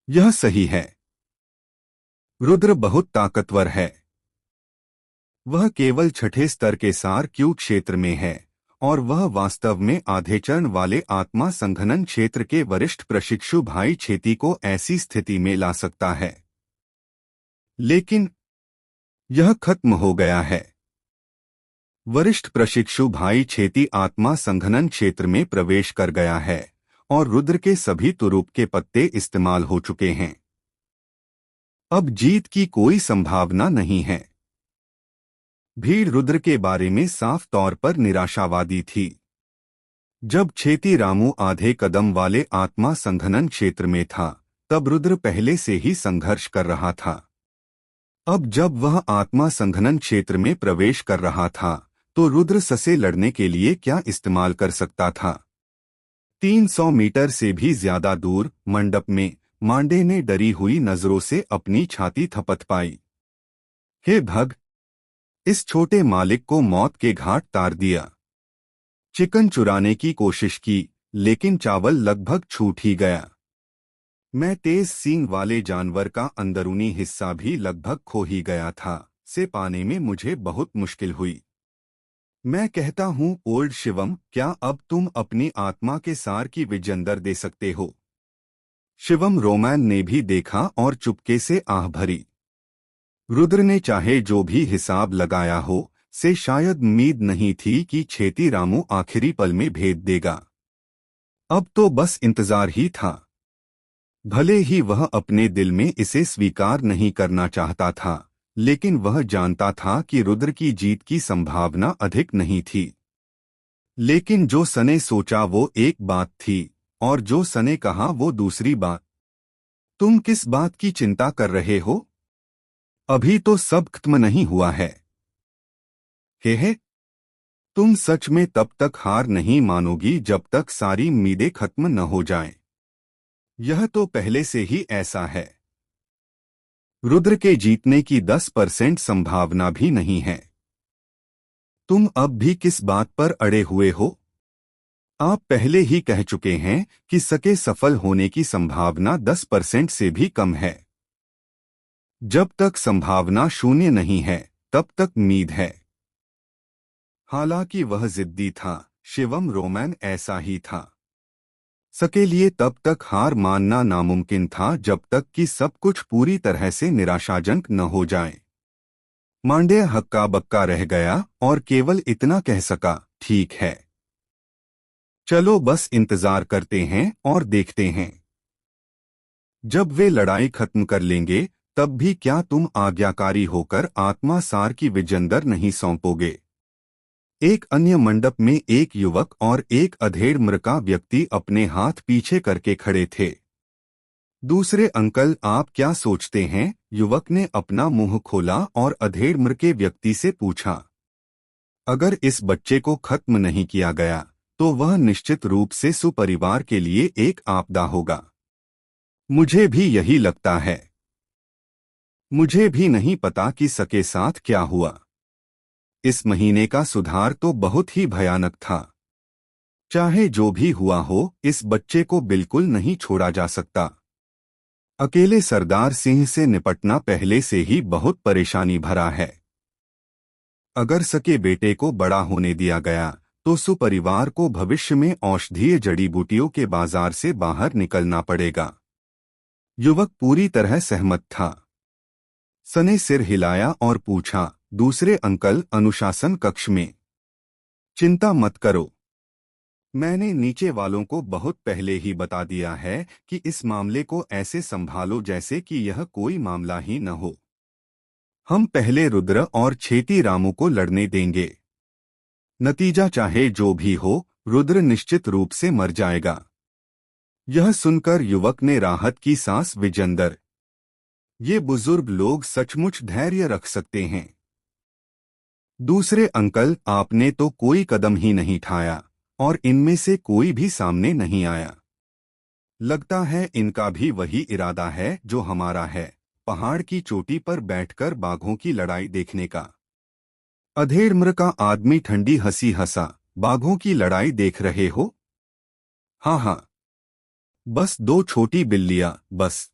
यह सही है। रुद्र बहुत ताकतवर है। वह केवल छठे स्तर के सार क्यू क्षेत्र में है और वह वास्तव में आधे चरण वाले आत्मा संघनन क्षेत्र के वरिष्ठ प्रशिक्षु भाई छेती को ऐसी स्थिति में ला सकता है। लेकिन यह खत्म हो गया है। वरिष्ठ प्रशिक्षु भाई छेती आत्मा संघनन क्षेत्र में प्रवेश कर गया है और रुद्र के सभी तुरुप के पत्ते इस्तेमाल हो चुके हैं। अब जीत की कोई संभावना नहीं है। भीड़ रुद्र के बारे में साफ तौर पर निराशावादी थी। जब छेती रामू आधे कदम वाले आत्मा संघनन क्षेत्र में था, तब रुद्र पहले से ही संघर्ष कर रहा था। अब जब वह आत्मा संघनन क्षेत्र में प्रवेश कर रहा था, तो रुद्र से लड़ने के लिए क्या इस्तेमाल कर सकता था। 300 मीटर से भी ज्यादा दूर मंडप में मांडे ने डरी हुई नजरों से अपनी छाती थपथपाई। हे भग! इस छोटे मालिक को मौत के घाट तार दिया। चिकन चुराने की कोशिश की, लेकिन चावल लगभग छूट ही गया। मैं तेज सींग वाले जानवर का अंदरूनी हिस्सा भी लगभग खो ही गया था। से पाने में मुझे बहुत मुश्किल हुई। मैं कहता हूँ ओल्ड शिवम, क्या अब तुम अपनी आत्मा के सार की विजंदर दे सकते हो? शिवम रोमैन ने भी देखा और चुपके से आह भरी। रुद्र ने चाहे जो भी हिसाब लगाया हो, से शायद उम्मीद नहीं थी कि छेती रामू आखिरी पल में भेद देगा। अब तो बस इंतजार ही था। भले ही वह अपने दिल में इसे स्वीकार नहीं करना चाहता था, लेकिन वह जानता था कि रुद्र की जीत की संभावना अधिक नहीं थी। लेकिन जो सने सोचा वो एक बात थी, और जो सने कहा वो दूसरी बात। तुम किस बात की चिंता कर रहे हो? अभी तो सब खत्म नहीं हुआ है। हे, तुम सच में तब तक हार नहीं मानोगी जब तक सारी उम्मीदें खत्म न हो जाएं। यह तो पहले से ही ऐसा है। रुद्र के जीतने की 10% संभावना भी नहीं है। तुम अब भी किस बात पर अड़े हुए हो? आप पहले ही कह चुके हैं कि सके सफल होने की संभावना 10% से भी कम है। जब तक संभावना शून्य नहीं है, तब तक उम्मीद है। हालांकि वह जिद्दी था, शिवम रोमैन ऐसा ही था। सके लिए तब तक हार मानना नामुमकिन था जब तक कि सब कुछ पूरी तरह से निराशाजनक न हो जाए। मांडे हक्का बक्का रह गया और केवल इतना कह सका, ठीक है। चलो बस इंतजार करते हैं और देखते हैं। जब वे लड़ाई खत्म कर लेंगे, तब भी क्या तुम आज्ञाकारी होकर आत्मा सार की विजंदर नहीं सौंपोगे? एक अन्य मंडप में एक युवक और एक अधेड़ म्र का व्यक्ति अपने हाथ पीछे करके खड़े थे। दूसरे अंकल, आप क्या सोचते हैं? युवक ने अपना मुंह खोला और अधेड़ म्र के व्यक्ति से पूछा। अगर इस बच्चे को खत्म नहीं किया गया, तो वह निश्चित रूप से सुपरिवार के लिए एक आपदा होगा। मुझे भी यही लगता है। मुझे भी नहीं पता कि सके साथ क्या हुआ। इस महीने का सुधार तो बहुत ही भयानक था। चाहे जो भी हुआ हो, इस बच्चे को बिल्कुल नहीं छोड़ा जा सकता। अकेले सरदार सिंह से निपटना पहले से ही बहुत परेशानी भरा है। अगर सके बेटे को बड़ा होने दिया गया, तो सुपरिवार को भविष्य में औषधीय जड़ी बूटियों के बाजार से बाहर निकलना पड़ेगा। युवक पूरी तरह सहमत था। सने सिर हिलाया और पूछा, दूसरे अंकल अनुशासन कक्ष में? चिंता मत करो। मैंने नीचे वालों को बहुत पहले ही बता दिया है कि इस मामले को ऐसे संभालो जैसे कि यह कोई मामला ही न हो। हम पहले रुद्र और छेती रामू को लड़ने देंगे। नतीजा चाहे जो भी हो, रुद्र निश्चित रूप से मर जाएगा। यह सुनकर युवक ने राहत की सांस विजंदर, ये बुजुर्ग लोग सचमुच धैर्य रख सकते हैं। दूसरे अंकल, आपने तो कोई कदम ही नहीं उठाया और इनमें से कोई भी सामने नहीं आया। लगता है इनका भी वही इरादा है जो हमारा है, पहाड़ की चोटी पर बैठकर बाघों की लड़ाई देखने का। अधेड़ म्र का आदमी ठंडी हंसी हंसा, बाघों की लड़ाई देख रहे हो? हाँ हाँ, बस दो छोटी बिल्लियां, बस।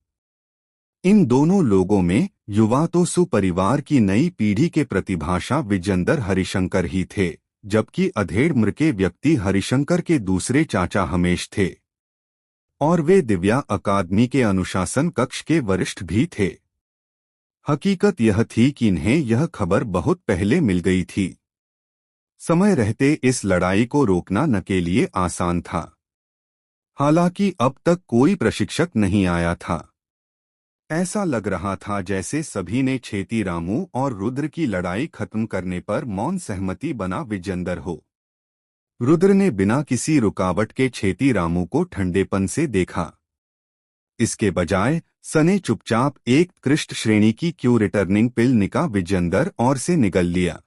इन दोनों लोगों में युवा तो सुपरिवार की नई पीढ़ी के प्रतिभाषा विजेंदर हरिशंकर ही थे, जबकि अधेड़ के व्यक्ति हरिशंकर के दूसरे चाचा हमेश थे और वे दिव्या अकादमी के अनुशासन कक्ष के वरिष्ठ भी थे। हकीकत यह थी कि इन्हें यह खबर बहुत पहले मिल गई थी। समय रहते इस लड़ाई को रोकना न के लिए आसान था। हालांकि अब तक कोई प्रशिक्षक नहीं आया था। ऐसा लग रहा था जैसे सभी ने छेती रामू और रुद्र की लड़ाई खत्म करने पर मौन सहमति बना विजेंदर हो। रुद्र ने बिना किसी रुकावट के छेती रामू को ठंडेपन से देखा। इसके बजाय सने चुपचाप एक कृष्ट श्रेणी की क्यू रिटर्निंग पिल निका विजेंदर और से निगल लिया।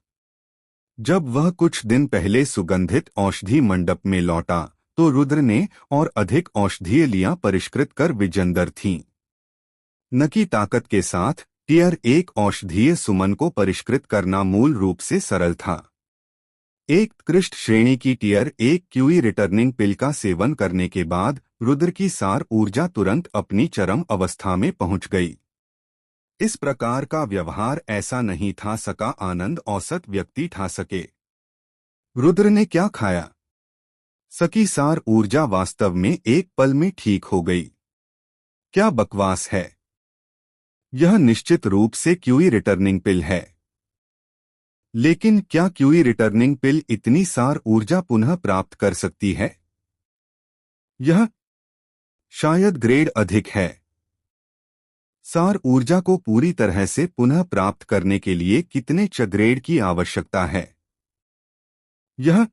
जब वह कुछ दिन पहले सुगंधित औषधि मंडप में लौटा तो रुद्र ने और अधिक औषधीय लियां परिष्कृत कर विजेंदर थीं। न की ताकत के साथ टियर एक औषधीय सुमन को परिष्कृत करना मूल रूप से सरल था। एक उत्कृष्ट श्रेणी की टियर एक क्यूई रिटर्निंग पिल का सेवन करने के बाद रुद्र की सार ऊर्जा तुरंत अपनी चरम अवस्था में पहुंच गई। इस प्रकार का व्यवहार ऐसा नहीं था सका आनंद औसत व्यक्ति ठा सके। रुद्र ने क्या खाया? सकी सार ऊर्जा वास्तव में एक पल में ठीक हो गई। क्या बकवास है! यह निश्चित रूप से क्यूई रिटर्निंग पिल है। लेकिन क्या क्यूई रिटर्निंग पिल इतनी सार ऊर्जा पुनः प्राप्त कर सकती है? यह शायद ग्रेड अधिक है। सार ऊर्जा को पूरी तरह से पुनः प्राप्त करने के लिए कितने च ग्रेड की आवश्यकता है? यह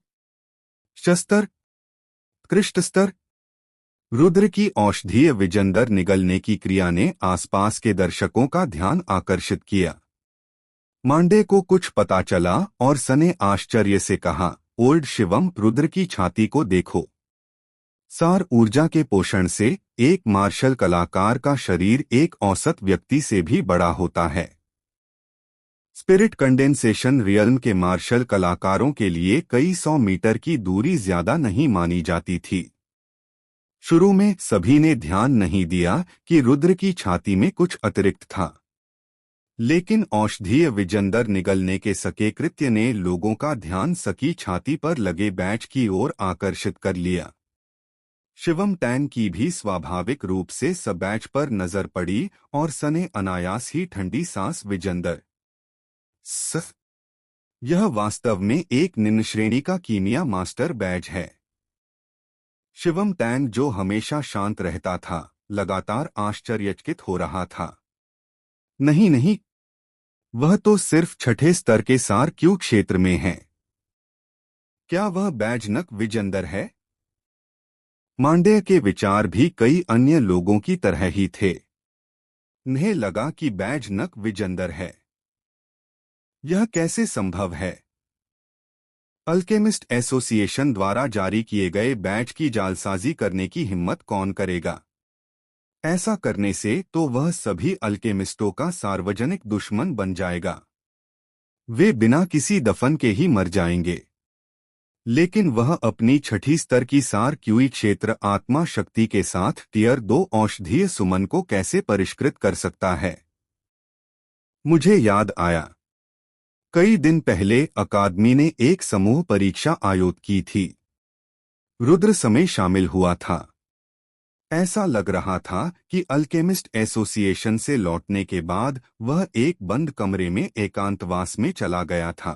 शस्त्र कृष्ट स्तर। रुद्र की औषधीय विजेंदर निगलने की क्रिया ने आसपास के दर्शकों का ध्यान आकर्षित किया। मांडे को कुछ पता चला और सने आश्चर्य से कहा, ओल्ड शिवम, रुद्र की छाती को देखो। सार ऊर्जा के पोषण से एक मार्शल कलाकार का शरीर एक औसत व्यक्ति से भी बड़ा होता है। स्पिरिट कंडेंसेशन रियल्म के मार्शल कलाकारों के लिए कई 100 मीटर की दूरी ज्यादा नहीं मानी जाती थी। शुरू में सभी ने ध्यान नहीं दिया कि रुद्र की छाती में कुछ अतिरिक्त था, लेकिन औषधीय विजेंदर निगलने के सके कृत्य ने लोगों का ध्यान सकी छाती पर लगे बैच की ओर आकर्षित कर लिया। शिवम टैन की भी स्वाभाविक रूप से सब बैच पर नजर पड़ी और सने अनायास ही ठंडी सांस विजेंदर। यह वास्तव में एक निम्न श्रेणी का कीमिया मास्टर बैच है। शिवम टैन, जो हमेशा शांत रहता था, लगातार आश्चर्यचकित हो रहा था। नहीं नहीं, वह तो सिर्फ छठे स्तर के सार क्यू क्षेत्र में है। क्या वह बैज नक विजेंदर है? मांडे के विचार भी कई अन्य लोगों की तरह ही थे। उन्हें लगा कि बैज नक विजेंदर है। यह कैसे संभव है? अल्केमिस्ट एसोसिएशन द्वारा जारी किए गए बैच की जालसाजी करने की हिम्मत कौन करेगा? ऐसा करने से तो वह सभी अल्केमिस्टों का सार्वजनिक दुश्मन बन जाएगा। वे बिना किसी दफन के ही मर जाएंगे। लेकिन वह अपनी छठी स्तर की सार क्यूई क्षेत्र आत्मा शक्ति के साथ टियर 2 औषधीय सुमन को कैसे परिष्कृत कर सकता है? मुझे याद आया, कई दिन पहले अकादमी ने एक समूह परीक्षा आयोजित की थी। रुद्र समय शामिल हुआ था। ऐसा लग रहा था कि अल्केमिस्ट एसोसिएशन से लौटने के बाद वह एक बंद कमरे में एकांतवास में चला गया था।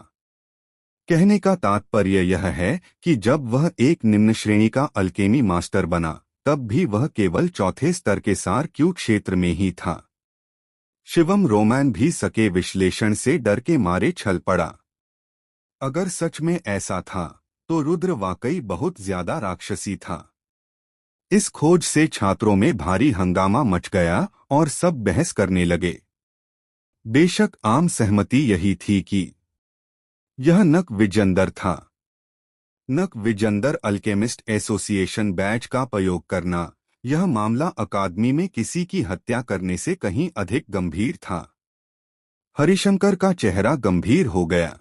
कहने का तात्पर्य यह है कि जब वह एक निम्न श्रेणी का अल्केमी मास्टर बना, तब भी वह केवल चौथे स्तर के सार क्यू क्षेत्र में ही था। शिवम रोमैन भी सके विश्लेषण से डर के मारे छल पड़ा। अगर सच में ऐसा था, तो रुद्र वाकई बहुत ज्यादा राक्षसी था। इस खोज से छात्रों में भारी हंगामा मच गया और सब बहस करने लगे। बेशक आम सहमति यही थी कि यह नक विजेंदर था। नक विजेंदर अल्केमिस्ट एसोसिएशन बैच का प्रयोग करना, यह मामला अकादमी में किसी की हत्या करने से कहीं अधिक गंभीर था। हरिशंकर का चेहरा गंभीर हो गया।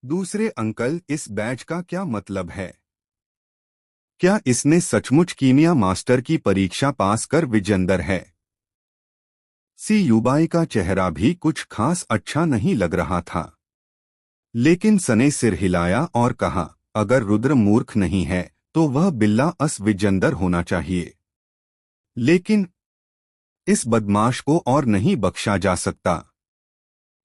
दूसरे अंकल, इस बैच का क्या मतलब है? क्या इसने सचमुच कीमिया मास्टर की परीक्षा पास कर विजेंदर है? सी युबाई का चेहरा भी कुछ खास अच्छा नहीं लग रहा था। लेकिन सने सिर हिलाया और कहा, अगर रुद्र मूर्ख नहीं है तो वह बिल्ला विजेंदर होना चाहिए। लेकिन इस बदमाश को और नहीं बख्शा जा सकता।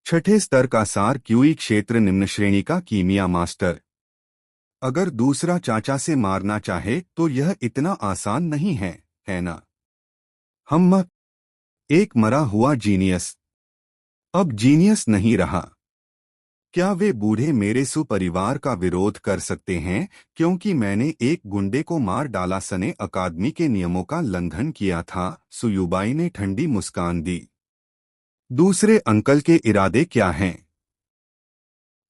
छठे स्तर का सार क्यूई क्षेत्र निम्न श्रेणी का कीमिया मास्टर। अगर दूसरा चाचा से मारना चाहे तो यह इतना आसान नहीं है ना? हम एक मरा हुआ जीनियस अब जीनियस नहीं रहा। क्या वे बूढ़े मेरे सुपरिवार का विरोध कर सकते हैं क्योंकि मैंने एक गुंडे को मार डाला? सने अकादमी के नियमों का उल्लंघन किया था। सुयुबाई ने ठंडी मुस्कान दी। दूसरे अंकल के इरादे क्या हैं?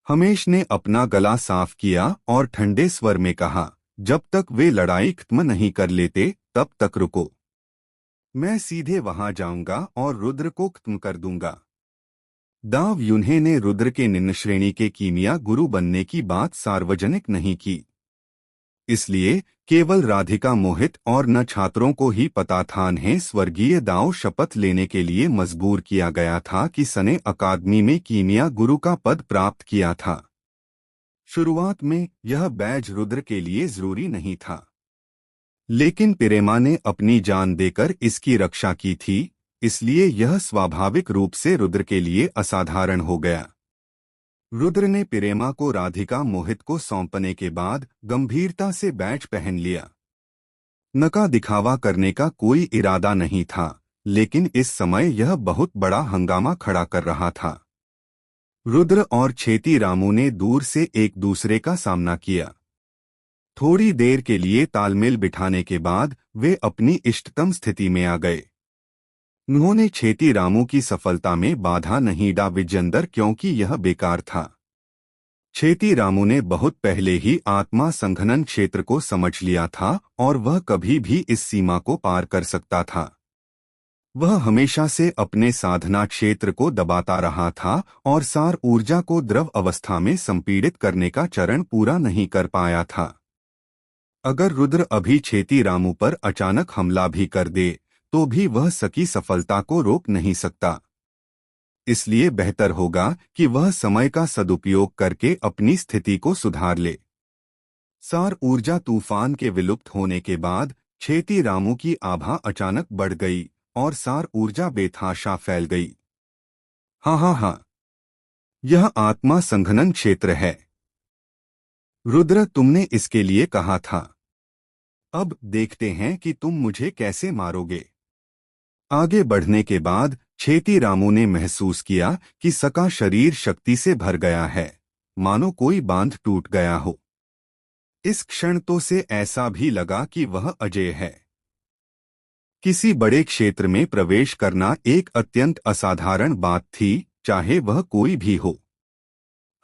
हमेश ने अपना गला साफ किया और ठंडे स्वर में कहा, जब तक वे लड़ाई खत्म नहीं कर लेते तब तक रुको। मैं सीधे वहां जाऊंगा और रुद्र को खत्म कर दूंगा। दाव यून्हे ने रुद्र के निम्न श्रेणी के कीमिया गुरु बनने की बात सार्वजनिक नहीं की। इसलिए केवल राधिका मोहित और न छात्रों को ही पता था। उन्हें स्वर्गीय दाव शपथ लेने के लिए मजबूर किया गया था कि सने अकादमी में कीमिया गुरु का पद प्राप्त किया था। शुरुआत में यह बैज रुद्र के लिए जरूरी नहीं था, लेकिन पिरेमा ने अपनी जान देकर इसकी रक्षा की थी, इसलिए यह स्वाभाविक रूप से रुद्र के लिए असाधारण हो गया। रुद्र ने पिरेमा को राधिका मोहित को सौंपने के बाद गंभीरता से बैज पहन लिया। नका दिखावा करने का कोई इरादा नहीं था, लेकिन इस समय यह बहुत बड़ा हंगामा खड़ा कर रहा था। रुद्र और छेती रामू ने दूर से एक दूसरे का सामना किया। थोड़ी देर के लिए तालमेल बिठाने के बाद वे अपनी इष्टतम स्थिति में आ गए। उन्होंने छेती रामू की सफलता में बाधा नहीं डाली विजेंदर, क्योंकि यह बेकार था। छेती रामू ने बहुत पहले ही आत्मा संघनन क्षेत्र को समझ लिया था और वह कभी भी इस सीमा को पार कर सकता था। वह हमेशा से अपने साधना क्षेत्र को दबाता रहा था और सार ऊर्जा को द्रव अवस्था में संपीड़ित करने का चरण पूरा नहीं कर पाया था। अगर रुद्र अभी छेती रामू पर अचानक हमला भी कर दे तो भी वह सकी सफलता को रोक नहीं सकता। इसलिए बेहतर होगा कि वह समय का सदुपयोग करके अपनी स्थिति को सुधार ले। सार ऊर्जा तूफान के विलुप्त होने के बाद छेती रामू की आभा अचानक बढ़ गई और सार ऊर्जा बेतहाशा फैल गई। हाँ, यह आत्मा संघनन क्षेत्र है। रुद्र, तुमने इसके लिए कहा था। अब देखते हैं कि तुम मुझे कैसे मारोगे। आगे बढ़ने के बाद छेती रामू ने महसूस किया कि सका शरीर शक्ति से भर गया है, मानो कोई बांध टूट गया हो। इस क्षण तो से ऐसा भी लगा कि वह अजेय है। किसी बड़े क्षेत्र में प्रवेश करना एक अत्यंत असाधारण बात थी, चाहे वह कोई भी हो।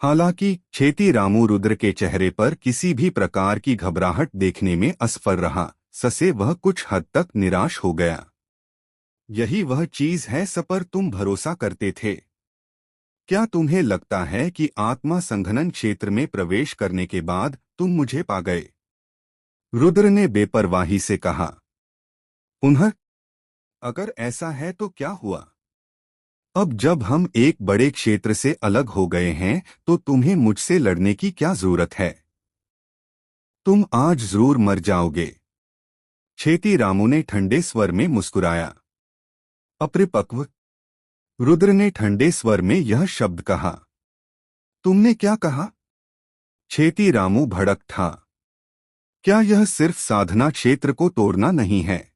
हालांकि छेती रामू रुद्र के चेहरे पर किसी भी प्रकार की घबराहट देखने में असफल रहा, ससे वह कुछ हद तक निराश हो गया। यही वह चीज है जिस पर तुम भरोसा करते थे। क्या तुम्हें लगता है कि आत्मा संघनन क्षेत्र में प्रवेश करने के बाद तुम मुझे पा गए? रुद्र ने बेपरवाही से कहा। उन्हें अगर ऐसा है तो क्या हुआ? अब जब हम एक बड़े क्षेत्र से अलग हो गए हैं तो तुम्हें मुझसे लड़ने की क्या जरूरत है? तुम आज जरूर मर जाओगे। छेती रामू ने ठंडे स्वर में मुस्कुराया। अपरिपक्व, रुद्र ने ठंडे स्वर में यह शब्द कहा। तुमने क्या कहा? छेती रामू भड़क था। क्या यह सिर्फ साधना क्षेत्र को तोड़ना नहीं है?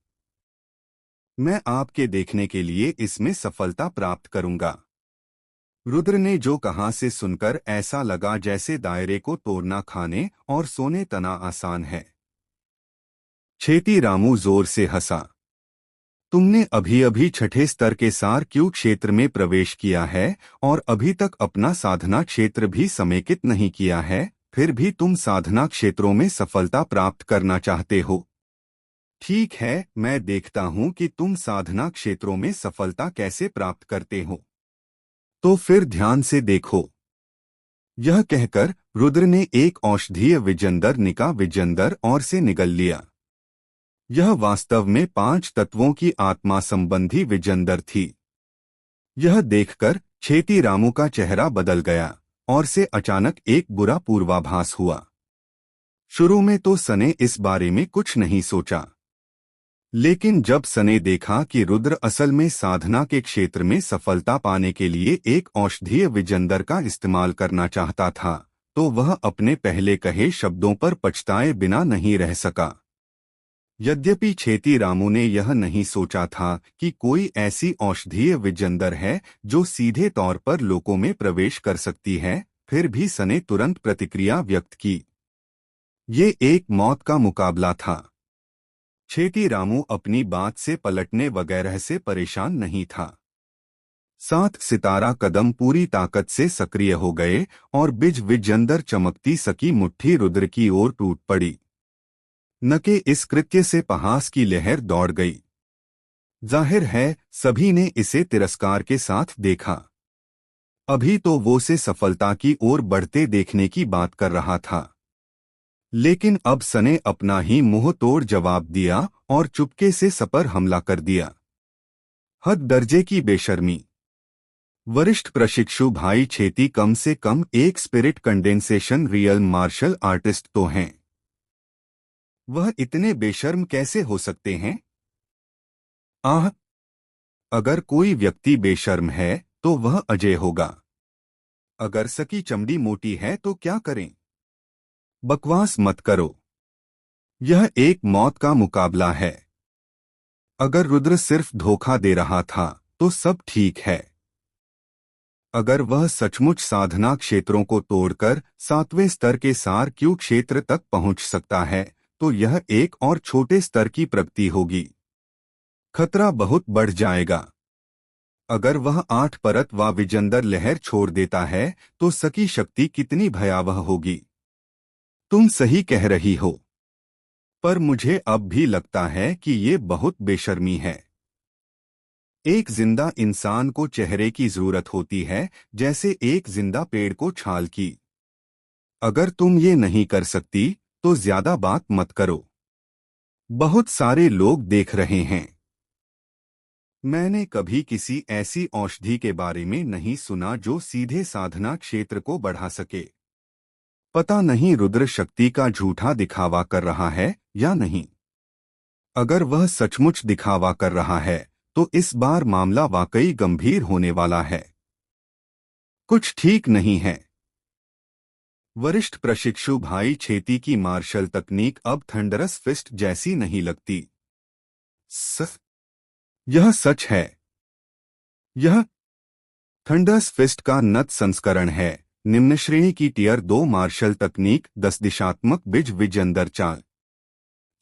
मैं आपके देखने के लिए इसमें सफलता प्राप्त करूंगा। रुद्र ने जो कहा से सुनकर ऐसा लगा जैसे दायरे को तोड़ना खाने और सोने तना आसान है। छेती रामू जोर से हंसा। तुमने अभी अभी छठे स्तर के सार क्यू क्षेत्र में प्रवेश किया है और अभी तक अपना साधना क्षेत्र भी समेकित नहीं किया है, फिर भी तुम साधना क्षेत्रों में सफलता प्राप्त करना चाहते हो। ठीक है, मैं देखता हूं कि तुम साधना क्षेत्रों में सफलता कैसे प्राप्त करते हो। तो फिर ध्यान से देखो। यह कहकर रुद्र ने एक औषधीय विजेंदर निका विजेंदर और से निगल लिया। यह वास्तव में 5 तत्वों की आत्मा संबंधी विजेंदर थी। यह देखकर छेती रामू का चेहरा बदल गया और से अचानक एक बुरा पूर्वाभास हुआ। शुरू में तो सने इस बारे में कुछ नहीं सोचा, लेकिन जब सने देखा कि रुद्र असल में साधना के क्षेत्र में सफलता पाने के लिए एक औषधीय विजंदर का इस्तेमाल करना चाहता था, तो वह अपने पहले कहे शब्दों पर पछताए बिना नहीं रह सका। यद्यपि छेती रामू ने यह नहीं सोचा था कि कोई ऐसी औषधीय विजंदर है जो सीधे तौर पर लोगों में प्रवेश कर सकती है, फिर भी सने तुरंत प्रतिक्रिया व्यक्त की। ये एक मौत का मुकाबला था। छेती रामू अपनी बात से पलटने वगैरह से परेशान नहीं था। 7 सितारा कदम पूरी ताकत से सक्रिय हो गए और बिज विजंदर चमकती सकी मुट्ठी रुद्र की ओर टूट पड़ी। न के इस कृत्य से पहास की लहर दौड़ गई। जाहिर है सभी ने इसे तिरस्कार के साथ देखा। अभी तो वो से सफलता की ओर बढ़ते देखने की बात कर रहा था, लेकिन अब सने अपना ही मुंह तोड़ जवाब दिया और चुपके से सपर हमला कर दिया। हद दर्जे की बेशर्मी। वरिष्ठ प्रशिक्षु भाई छेती कम से कम एक spirit condensation real martial artist तो हैं। वह इतने बेशर्म कैसे हो सकते हैं? आह, अगर कोई व्यक्ति बेशर्म है तो वह अजय होगा। अगर सकी चमड़ी मोटी है तो क्या करें? बकवास मत करो। यह एक मौत का मुकाबला है। अगर रुद्र सिर्फ धोखा दे रहा था तो सब ठीक है। अगर वह सचमुच साधना क्षेत्रों को तोड़कर 7वें स्तर के सार क्यू क्षेत्र तक पहुंच सकता है, तो यह एक और छोटे स्तर की प्रगति होगी। खतरा बहुत बढ़ जाएगा। अगर वह 8 परत व विजंदर लहर छोड़ देता है तो सकी शक्ति कितनी भयावह होगी। तुम सही कह रही हो, पर मुझे अब भी लगता है कि ये बहुत बेशर्मी है। एक जिंदा इंसान को चेहरे की जरूरत होती है, जैसे एक जिंदा पेड़ को छाल की। अगर तुम ये नहीं कर सकती तो ज्यादा बात मत करो। बहुत सारे लोग देख रहे हैं। मैंने कभी किसी ऐसी औषधि के बारे में नहीं सुना जो सीधे साधना क्षेत्र को बढ़ा सके। पता नहीं रुद्र शक्ति का झूठा दिखावा कर रहा है या नहीं। अगर वह सचमुच दिखावा कर रहा है तो इस बार मामला वाकई गंभीर होने वाला है। कुछ ठीक नहीं है। वरिष्ठ प्रशिक्षु भाई छेती की मार्शल तकनीक अब थंडरस फिस्ट जैसी नहीं लगती। यह सच है। यह थंडरस फिस्ट का नत संस्करण है। निम्न श्रेणी की टियर 2 मार्शल तकनीक 10 दिशात्मक बिज विजंदर चाल,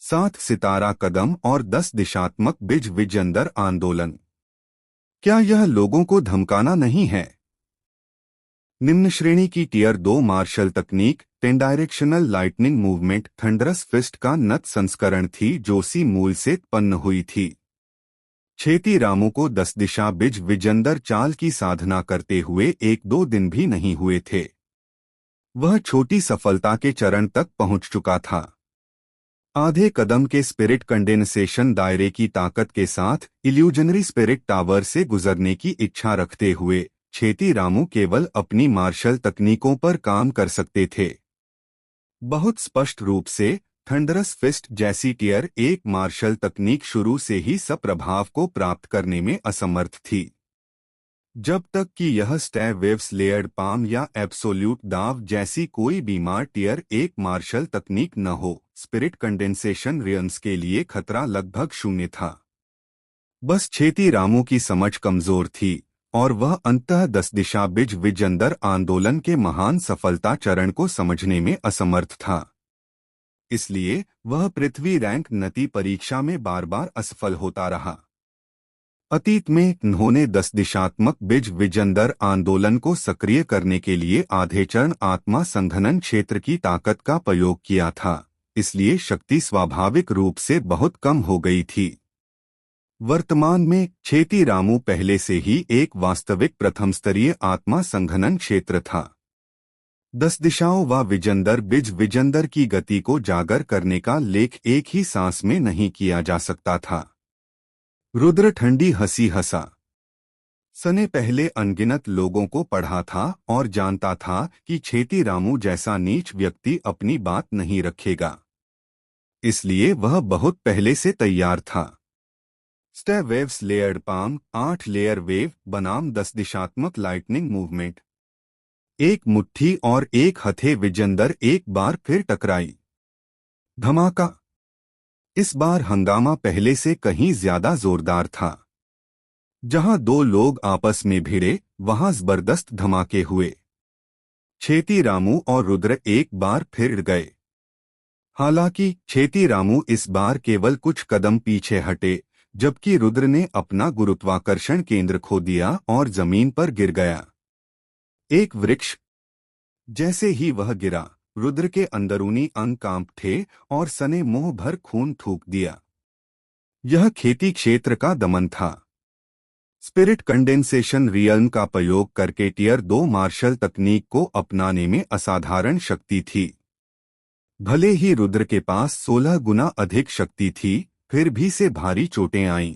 7 सितारा कदम और 10 दिशात्मक बिज विजंदर आंदोलन। क्या यह लोगों को धमकाना नहीं है? निम्न श्रेणी की टियर 2 मार्शल तकनीक 10 directional lightning movement thunderous fist का नत संस्करण थी जो सी मूल से उत्पन्न हुई थी। छेती रामू को 10 दिशा बिज विजंदर चाल की साधना करते हुए 1-2 दिन भी नहीं हुए थे। वह छोटी सफलता के चरण तक पहुंच चुका था। आधे कदम के स्पिरिट कंडेंसेशन दायरे की ताकत के साथ इल्यूजनरी स्पिरिट टावर से गुजरने की इच्छा रखते हुए छेती रामू केवल अपनी मार्शल तकनीकों पर काम कर सकते थे। बहुत स्पष्ट रूप से थंडरस फिस्ट जैसी टियर 1 मार्शल तकनीक शुरू से ही सप्रभाव को प्राप्त करने में असमर्थ थी। जब तक कि यह स्टैब वेव्स लेयर्ड पाम या एब्सोल्यूट दाव जैसी कोई बीमार टियर 1 मार्शल तकनीक न हो, स्पिरिट कंडेंसेशन रियंस के लिए खतरा लगभग शून्य था। बस छेती रामू की समझ कमजोर थी और वह अंततः 10 दिशा बिज विजंदर आंदोलन के महान सफलता चरण को समझने में असमर्थ था। इसलिए वह पृथ्वी रैंक नती परीक्षा में बार बार असफल होता रहा। अतीत में उन्होंने 10 दिशात्मक बिज विजंदर आंदोलन को सक्रिय करने के लिए आधे चरण आत्मा संघनन क्षेत्र की ताकत का प्रयोग किया था, इसलिए शक्ति स्वाभाविक रूप से बहुत कम हो गई थी। वर्तमान में छेती रामू पहले से ही एक वास्तविक प्रथम स्तरीय आत्मा संघनन क्षेत्र था। 10 दिशाओं व विजंदर बिज विजंदर की गति को जागर करने का लेख एक ही सांस में नहीं किया जा सकता था। रुद्र ठंडी हंसी हंसा। सने पहले अनगिनत लोगों को पढ़ा था और जानता था कि छेती रामू जैसा नीच व्यक्ति अपनी बात नहीं रखेगा। इसलिए वह बहुत पहले से तैयार था। Stay waves layered palm 8 layer wave बनाम 10 दिशात्मक लाइटनिंग मूवमेंट। एक मुट्ठी और एक हथे विजेंदर एक बार फिर टकराई। धमाका। इस बार हंगामा पहले से कहीं ज्यादा जोरदार था। जहां दो लोग आपस में भिड़े वहां जबरदस्त धमाके हुए। छेती रामू और रुद्र एक बार फिर गए। हालांकि छेती रामू इस बार केवल कुछ कदम पीछे हटे, जबकि रुद्र ने अपना गुरुत्वाकर्षण केंद्र खो दिया और जमीन पर गिर गया। एक वृक्ष। जैसे ही वह गिरा, रुद्र के अंदरूनी अंग कांप उठे और सने मुंह भर खून थूक दिया। यह खेती क्षेत्र का दमन था। स्पिरिट कंडेंसेशन रियल्म का प्रयोग करके टियर 2 मार्शल तकनीक को अपनाने में असाधारण शक्ति थी। भले ही रुद्र के पास 16 गुना अधिक शक्ति थी, फिर भी से भारी चोटें आईं।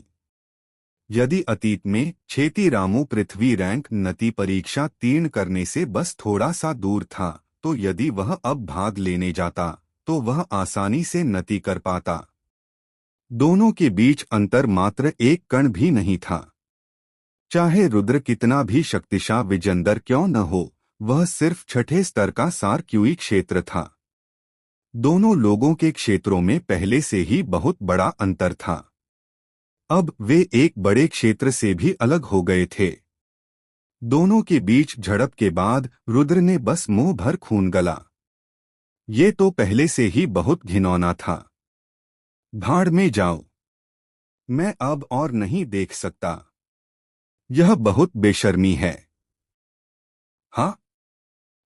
यदि अतीत में छेती रामू पृथ्वी रैंक नती परीक्षा उत्तीर्ण करने से बस थोड़ा सा दूर था, तो यदि वह अब भाग लेने जाता तो वह आसानी से नती कर पाता। दोनों के बीच अंतर मात्र एक कण भी नहीं था। चाहे रुद्र कितना भी शक्तिशाली विजेंदर क्यों न हो, वह सिर्फ छठे स्तर का सार क्यूई क्षेत्र था। दोनों लोगों के क्षेत्रों में पहले से ही बहुत बड़ा अंतर था। अब वे एक बड़े क्षेत्र से भी अलग हो गए थे। दोनों के बीच झड़प के बाद रुद्र ने बस मुंह भर खून गला। ये तो पहले से ही बहुत घिनौना था। भाड़ में जाओ, मैं अब और नहीं देख सकता। यह बहुत बेशर्मी है। हाँ,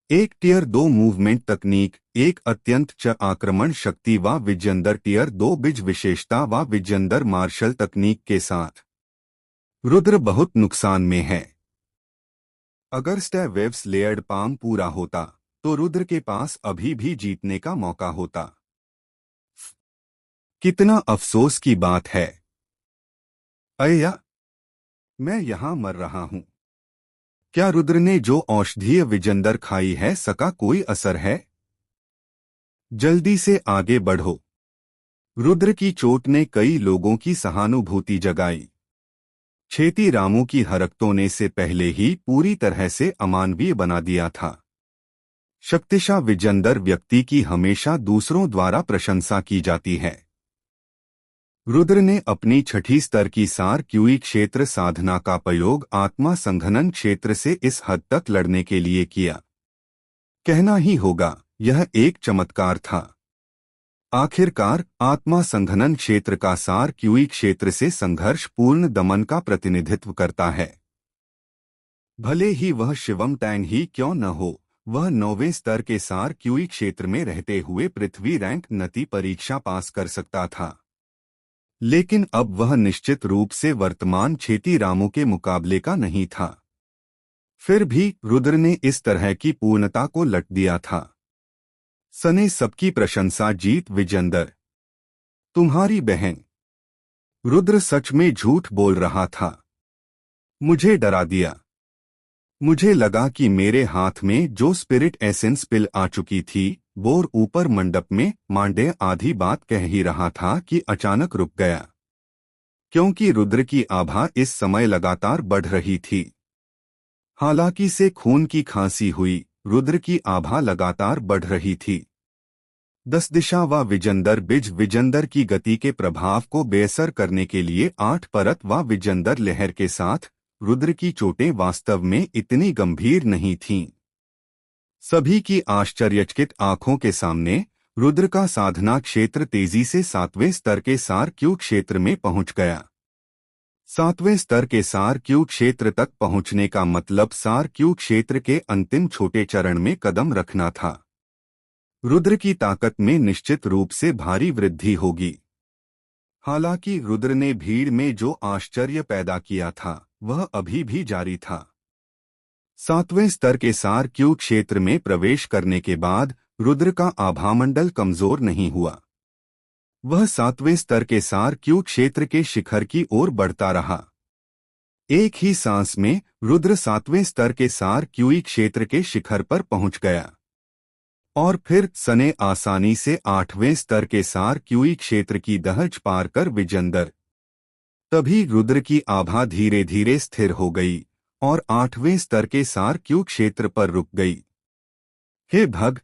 एक टियर 2 मूवमेंट तकनीक, एक अत्यंत आक्रमण शक्ति व विजेंदर टियर 2 बिज विशेषता व विजेंदर मार्शल तकनीक के साथ रुद्र बहुत नुकसान में है। अगर स्टे वेव्स लेयर्ड पाम पूरा होता तो रुद्र के पास अभी भी जीतने का मौका होता। कितना अफसोस की बात है। अय्या, मैं यहां मर रहा हूं। क्या रुद्र ने जो औषधीय विजेंदर खाई है सका कोई असर है? जल्दी से आगे बढ़ो। रुद्र की चोट ने कई लोगों की सहानुभूति जगाई। छेती रामू की हरकतों ने से पहले ही पूरी तरह से अमानवीय बना दिया था। शक्तिशाली विजेंदर व्यक्ति की हमेशा दूसरों द्वारा प्रशंसा की जाती है। रुद्र ने अपनी छठी स्तर की सार क्यूई क्षेत्र साधना का प्रयोग आत्मा संघनन क्षेत्र से इस हद तक लड़ने के लिए किया। कहना ही होगा, यह एक चमत्कार था। आखिरकार आत्मा संघनन क्षेत्र का सार क्यूई क्षेत्र से संघर्ष पूर्ण दमन का प्रतिनिधित्व करता है। भले ही वह शिवम टैंग ही क्यों न हो, वह 9वें स्तर के सार क्यूई क्षेत्र में रहते हुए पृथ्वी रैंक नती परीक्षा पास कर सकता था। लेकिन अब वह निश्चित रूप से वर्तमान छेती रामू के मुकाबले का नहीं था। फिर भी रुद्र ने इस तरह की पूर्णता को लट दिया था। सने सबकी प्रशंसा जीत विजेंदर, तुम्हारी बहन। रुद्र सच में झूठ बोल रहा था। मुझे डरा दिया। मुझे लगा कि मेरे हाथ में जो स्पिरिट एसेंस पिल आ चुकी थी, बोर ऊपर मंडप में मांडे आधी बात कह ही रहा था कि अचानक रुक गया। क्योंकि रुद्र की आभा इस समय लगातार बढ़ रही थी। हालांकि से खून की खांसी हुई, रुद्र की आभा लगातार बढ़ रही थी। 10 दिशा व विजेंदर बिज विजेंदर की गति के प्रभाव को बेअसर करने के लिए 8 परत व विजेंदर लहर के साथ रुद्र की चोटें वास्तव में इतनी गंभीर नहीं थीं। सभी की आश्चर्यचकित आंखों के सामने रुद्र का साधना क्षेत्र तेजी से 7वें स्तर के सार क्यू क्षेत्र में पहुंच गया। 7वें स्तर के सार क्यू क्षेत्र तक पहुंचने का मतलब सार क्यू क्षेत्र के अंतिम छोटे चरण में कदम रखना था। रुद्र की ताकत में निश्चित रूप से भारी वृद्धि होगी। हालांकि रुद्र ने भीड़ में जो आश्चर्य पैदा किया था वह अभी भी जारी था। 7वें स्तर के सार क्यू क्षेत्र में प्रवेश करने के बाद रुद्र का आभामंडल कमजोर नहीं हुआ। वह 7वें स्तर के सार क्यू क्षेत्र के शिखर की ओर बढ़ता रहा। एक ही सांस में रुद्र 7वें स्तर के सार क्यूई क्षेत्र के शिखर पर पहुंच गया और फिर सने आसानी से 8वें स्तर के सार क्यूई क्षेत्र की दहज पार कर विजेंदर। तभी रुद्र की आभा धीरे धीरे स्थिर हो गई और 8वें स्तर के सार क्यू क्षेत्र पर रुक गई। हे भग,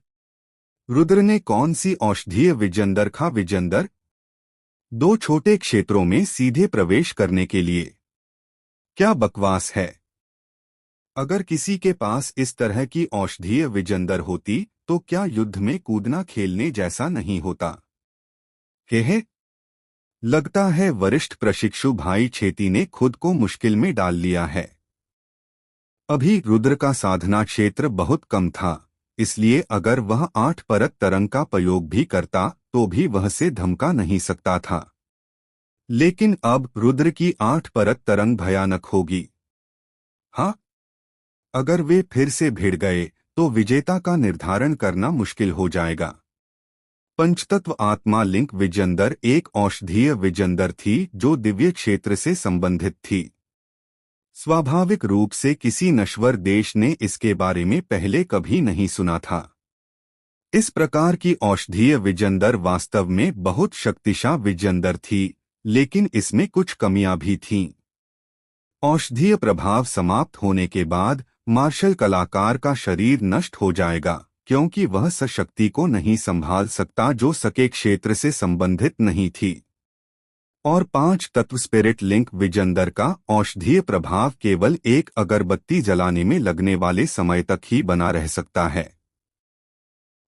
रुद्र ने कौन सी औषधीय विजेंदर खा? विजेंदर, दो छोटे क्षेत्रों में सीधे प्रवेश करने के लिए क्या बकवास है। अगर किसी के पास इस तरह की औषधीय विजेंदर होती तो क्या युद्ध में कूदना खेलने जैसा नहीं होता? हे, लगता है वरिष्ठ प्रशिक्षु भाई छेती ने खुद को मुश्किल में डाल लिया है। अभी रुद्र का साधना क्षेत्र बहुत कम था, इसलिए अगर वह 8 परत तरंग का प्रयोग भी करता तो भी वह से धमका नहीं सकता था। लेकिन अब रुद्र की 8 परत तरंग भयानक होगी। हाँ, अगर वे फिर से भिड़ गए तो विजेता का निर्धारण करना मुश्किल हो जाएगा। पंचतत्व आत्मा लिंक विजेंदर एक औषधीय विजेंदर थी जो दिव्य क्षेत्र से संबंधित थी। स्वाभाविक रूप से किसी नश्वर देश ने इसके बारे में पहले कभी नहीं सुना था। इस प्रकार की औषधीय विजेंदर वास्तव में बहुत शक्तिशाली विजेंदर थी, लेकिन इसमें कुछ कमियां भी थीं। औषधीय प्रभाव समाप्त होने के बाद मार्शल कलाकार का शरीर नष्ट हो जाएगा, क्योंकि वह शक्ति को नहीं संभाल सकता जो सके क्षेत्र से संबंधित नहीं थी। और 5 तत्व स्पिरिट लिंक विजेंदर का औषधीय प्रभाव केवल एक अगरबत्ती जलाने में लगने वाले समय तक ही बना रह सकता है।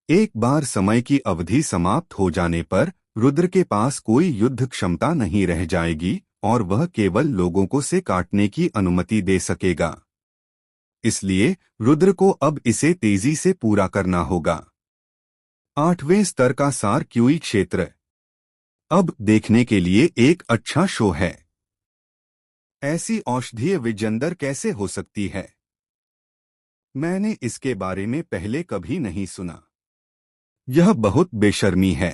एक बार समय की अवधि समाप्त हो जाने पर रुद्र के पास कोई युद्ध क्षमता नहीं रह जाएगी और वह केवल लोगों को से काटने की अनुमति दे सकेगा। इसलिए रुद्र को अब इसे तेजी से पूरा करना होगा। 8वें स्तर का सार क्यूई क्षेत्र अब देखने के लिए एक अच्छा शो है। ऐसी औषधीय विजेंदर कैसे हो सकती है? मैंने इसके बारे में पहले कभी नहीं सुना। यह बहुत बेशर्मी है।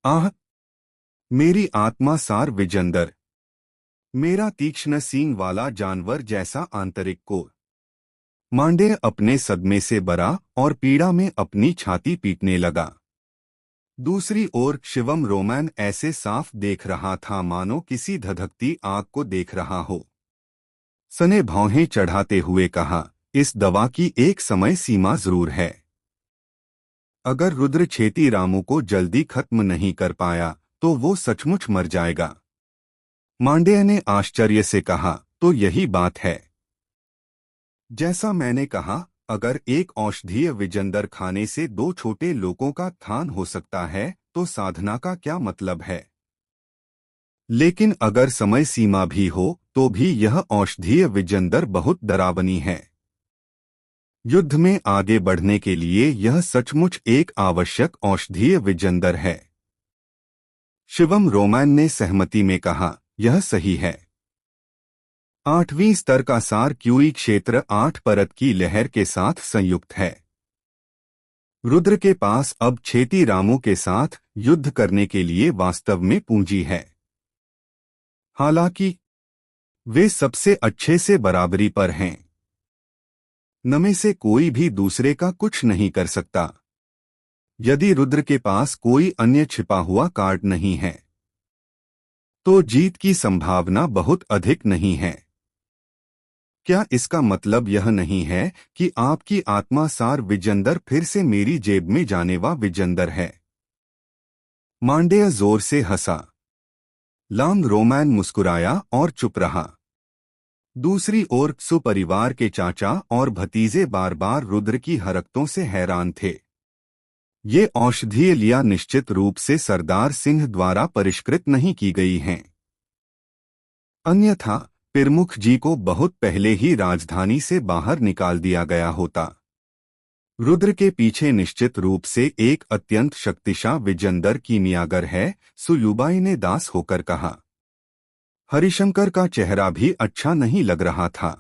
आह, मेरी आत्मा सार विजेंदर, मेरा तीक्ष्ण सींग वाला जानवर जैसा आंतरिक कोर। मांडेय अपने सदमे से बरा और पीड़ा में अपनी छाती पीटने लगा। दूसरी ओर शिवम रोमैन ऐसे साफ देख रहा था मानो किसी धधकती आग को देख रहा हो। सने भौहें चढ़ाते हुए कहा, इस दवा की एक समय सीमा जरूर है। अगर रुद्र छेती रामू को जल्दी खत्म नहीं कर पाया तो वो सचमुच मर जाएगा। मांडेय ने आश्चर्य से कहा, तो यही बात है। जैसा मैंने कहा, अगर एक औषधीय विजेंदर खाने से 2 छोटे लोगों का उत्थान हो सकता है तो साधना का क्या मतलब है? लेकिन अगर समय सीमा भी हो तो भी यह औषधीय विजेंदर बहुत डरावनी है। युद्ध में आगे बढ़ने के लिए यह सचमुच एक आवश्यक औषधीय विजेंदर है। शिवम रोमैन ने सहमति में कहा, यह सही है। 8वीं स्तर का सार क्यूई क्षेत्र 8 परत की लहर के साथ संयुक्त है। रुद्र के पास अब छेती रामू के साथ युद्ध करने के लिए वास्तव में पूंजी है। हालांकि वे सबसे अच्छे से बराबरी पर हैं। नमे से कोई भी दूसरे का कुछ नहीं कर सकता। यदि रुद्र के पास कोई अन्य छिपा हुआ कार्ड नहीं है तो जीत की संभावना बहुत अधिक नहीं है। क्या इसका मतलब यह नहीं है कि आपकी आत्मा सार विजेंदर फिर से मेरी जेब में जाने वा विजेंदर है? मांडेय जोर से हंसा। लांग रोमैन मुस्कुराया और चुप रहा। दूसरी ओर सुपरिवार के चाचा और भतीजे बार बार रुद्र की हरकतों से हैरान थे। ये औषधीय लिया निश्चित रूप से सरदार सिंह द्वारा परिष्कृत नहीं की गई हैं। अन्यथा प्रमुख जी को बहुत पहले ही राजधानी से बाहर निकाल दिया गया होता। रुद्र के पीछे निश्चित रूप से एक अत्यंत शक्तिशाली विजेंदर कीमियागर है, सुयुबाई ने दास होकर कहा। हरिशंकर का चेहरा भी अच्छा नहीं लग रहा था।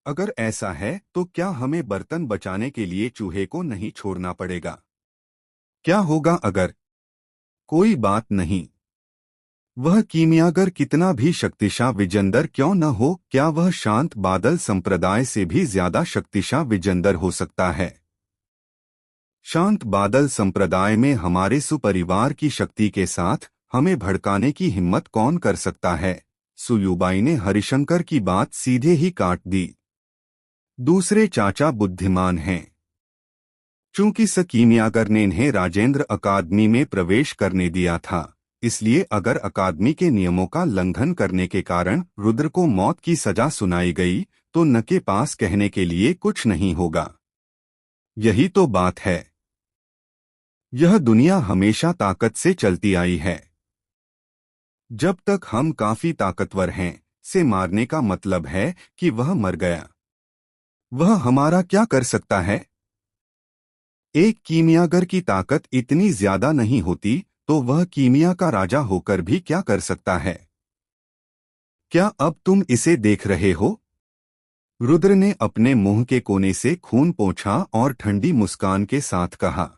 अगर ऐसा है तो क्या हमें बर्तन बचाने के लिए चूहे को नहीं छोड़ना पड़ेगा? क्या होगा अगर? कोई बात नहीं। वह कीमियागर कितना भी शक्तिशाली विजेंदर क्यों न हो, क्या वह शांत बादल संप्रदाय से भी ज्यादा शक्तिशाली विजेंदर हो सकता है? शांत बादल संप्रदाय में हमारे सुपरिवार की शक्ति के साथ हमें भड़काने की हिम्मत कौन कर सकता है? सुयुबाई ने हरिशंकर की बात सीधे ही काट दी। दूसरे चाचा बुद्धिमान हैं। चूंकि कीमियागर ने इन्हें राजेंद्र अकादमी में प्रवेश करने दिया था, इसलिए अगर अकादमी के नियमों का उल्लंघन करने के कारण रुद्र को मौत की सजा सुनाई गई तो न के पास कहने के लिए कुछ नहीं होगा। यही तो बात है। यह दुनिया हमेशा ताकत से चलती आई है। जब तक हम काफी ताकतवर हैं, से मारने का मतलब है कि वह मर गया। वह हमारा क्या कर सकता है? एक कीमियागर की ताकत इतनी ज्यादा नहीं होती तो वह कीमिया का राजा होकर भी क्या कर सकता है? क्या अब तुम इसे देख रहे हो? रुद्र ने अपने मुंह के कोने से खून पोंछा और ठंडी मुस्कान के साथ कहा।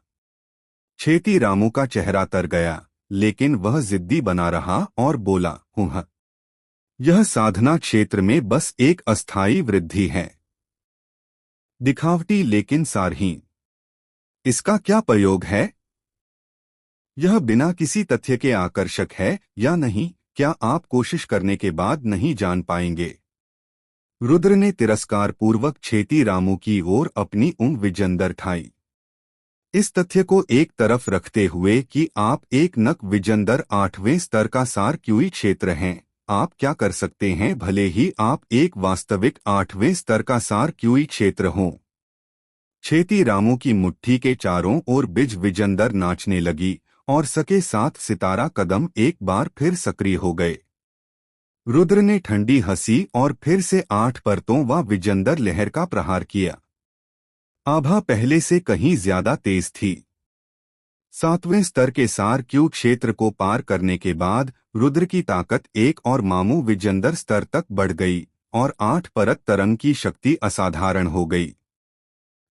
छेती रामू का चेहरा तर गया, लेकिन वह जिद्दी बना रहा और बोला, हूँ, यह साधना क्षेत्र में बस एक अस्थायी वृद्धि है, दिखावटी लेकिन सारहीन। इसका क्या प्रयोग है? यह बिना किसी तथ्य के आकर्षक है या नहीं, क्या आप कोशिश करने के बाद नहीं जान पाएंगे? रुद्र ने तिरस्कार पूर्वक छेती रामू की ओर अपनी ऊँट विजेंदर ठाई। इस तथ्य को एक तरफ रखते हुए कि आप एक नक विजेंदर 8वें स्तर का सार क्यूई क्षेत्र हैं, आप क्या कर सकते हैं भले ही आप एक वास्तविक 8वें स्तर का सार क्यूई क्षेत्र हों? छेती रामू की मुट्ठी के चारों ओर बिज विजेंदर नाचने लगी और सके साथ सितारा कदम एक बार फिर सक्रिय हो गए। रुद्र ने ठंडी हंसी और फिर से 8 परतों व विजेंदर लहर का प्रहार किया। आभा पहले से कहीं ज्यादा तेज थी। 7वें स्तर के सार क्यू क्षेत्र को पार करने के बाद रुद्र की ताकत एक और मामू विजेंदर स्तर तक बढ़ गई और 8 परत तरंग की शक्ति असाधारण हो गई।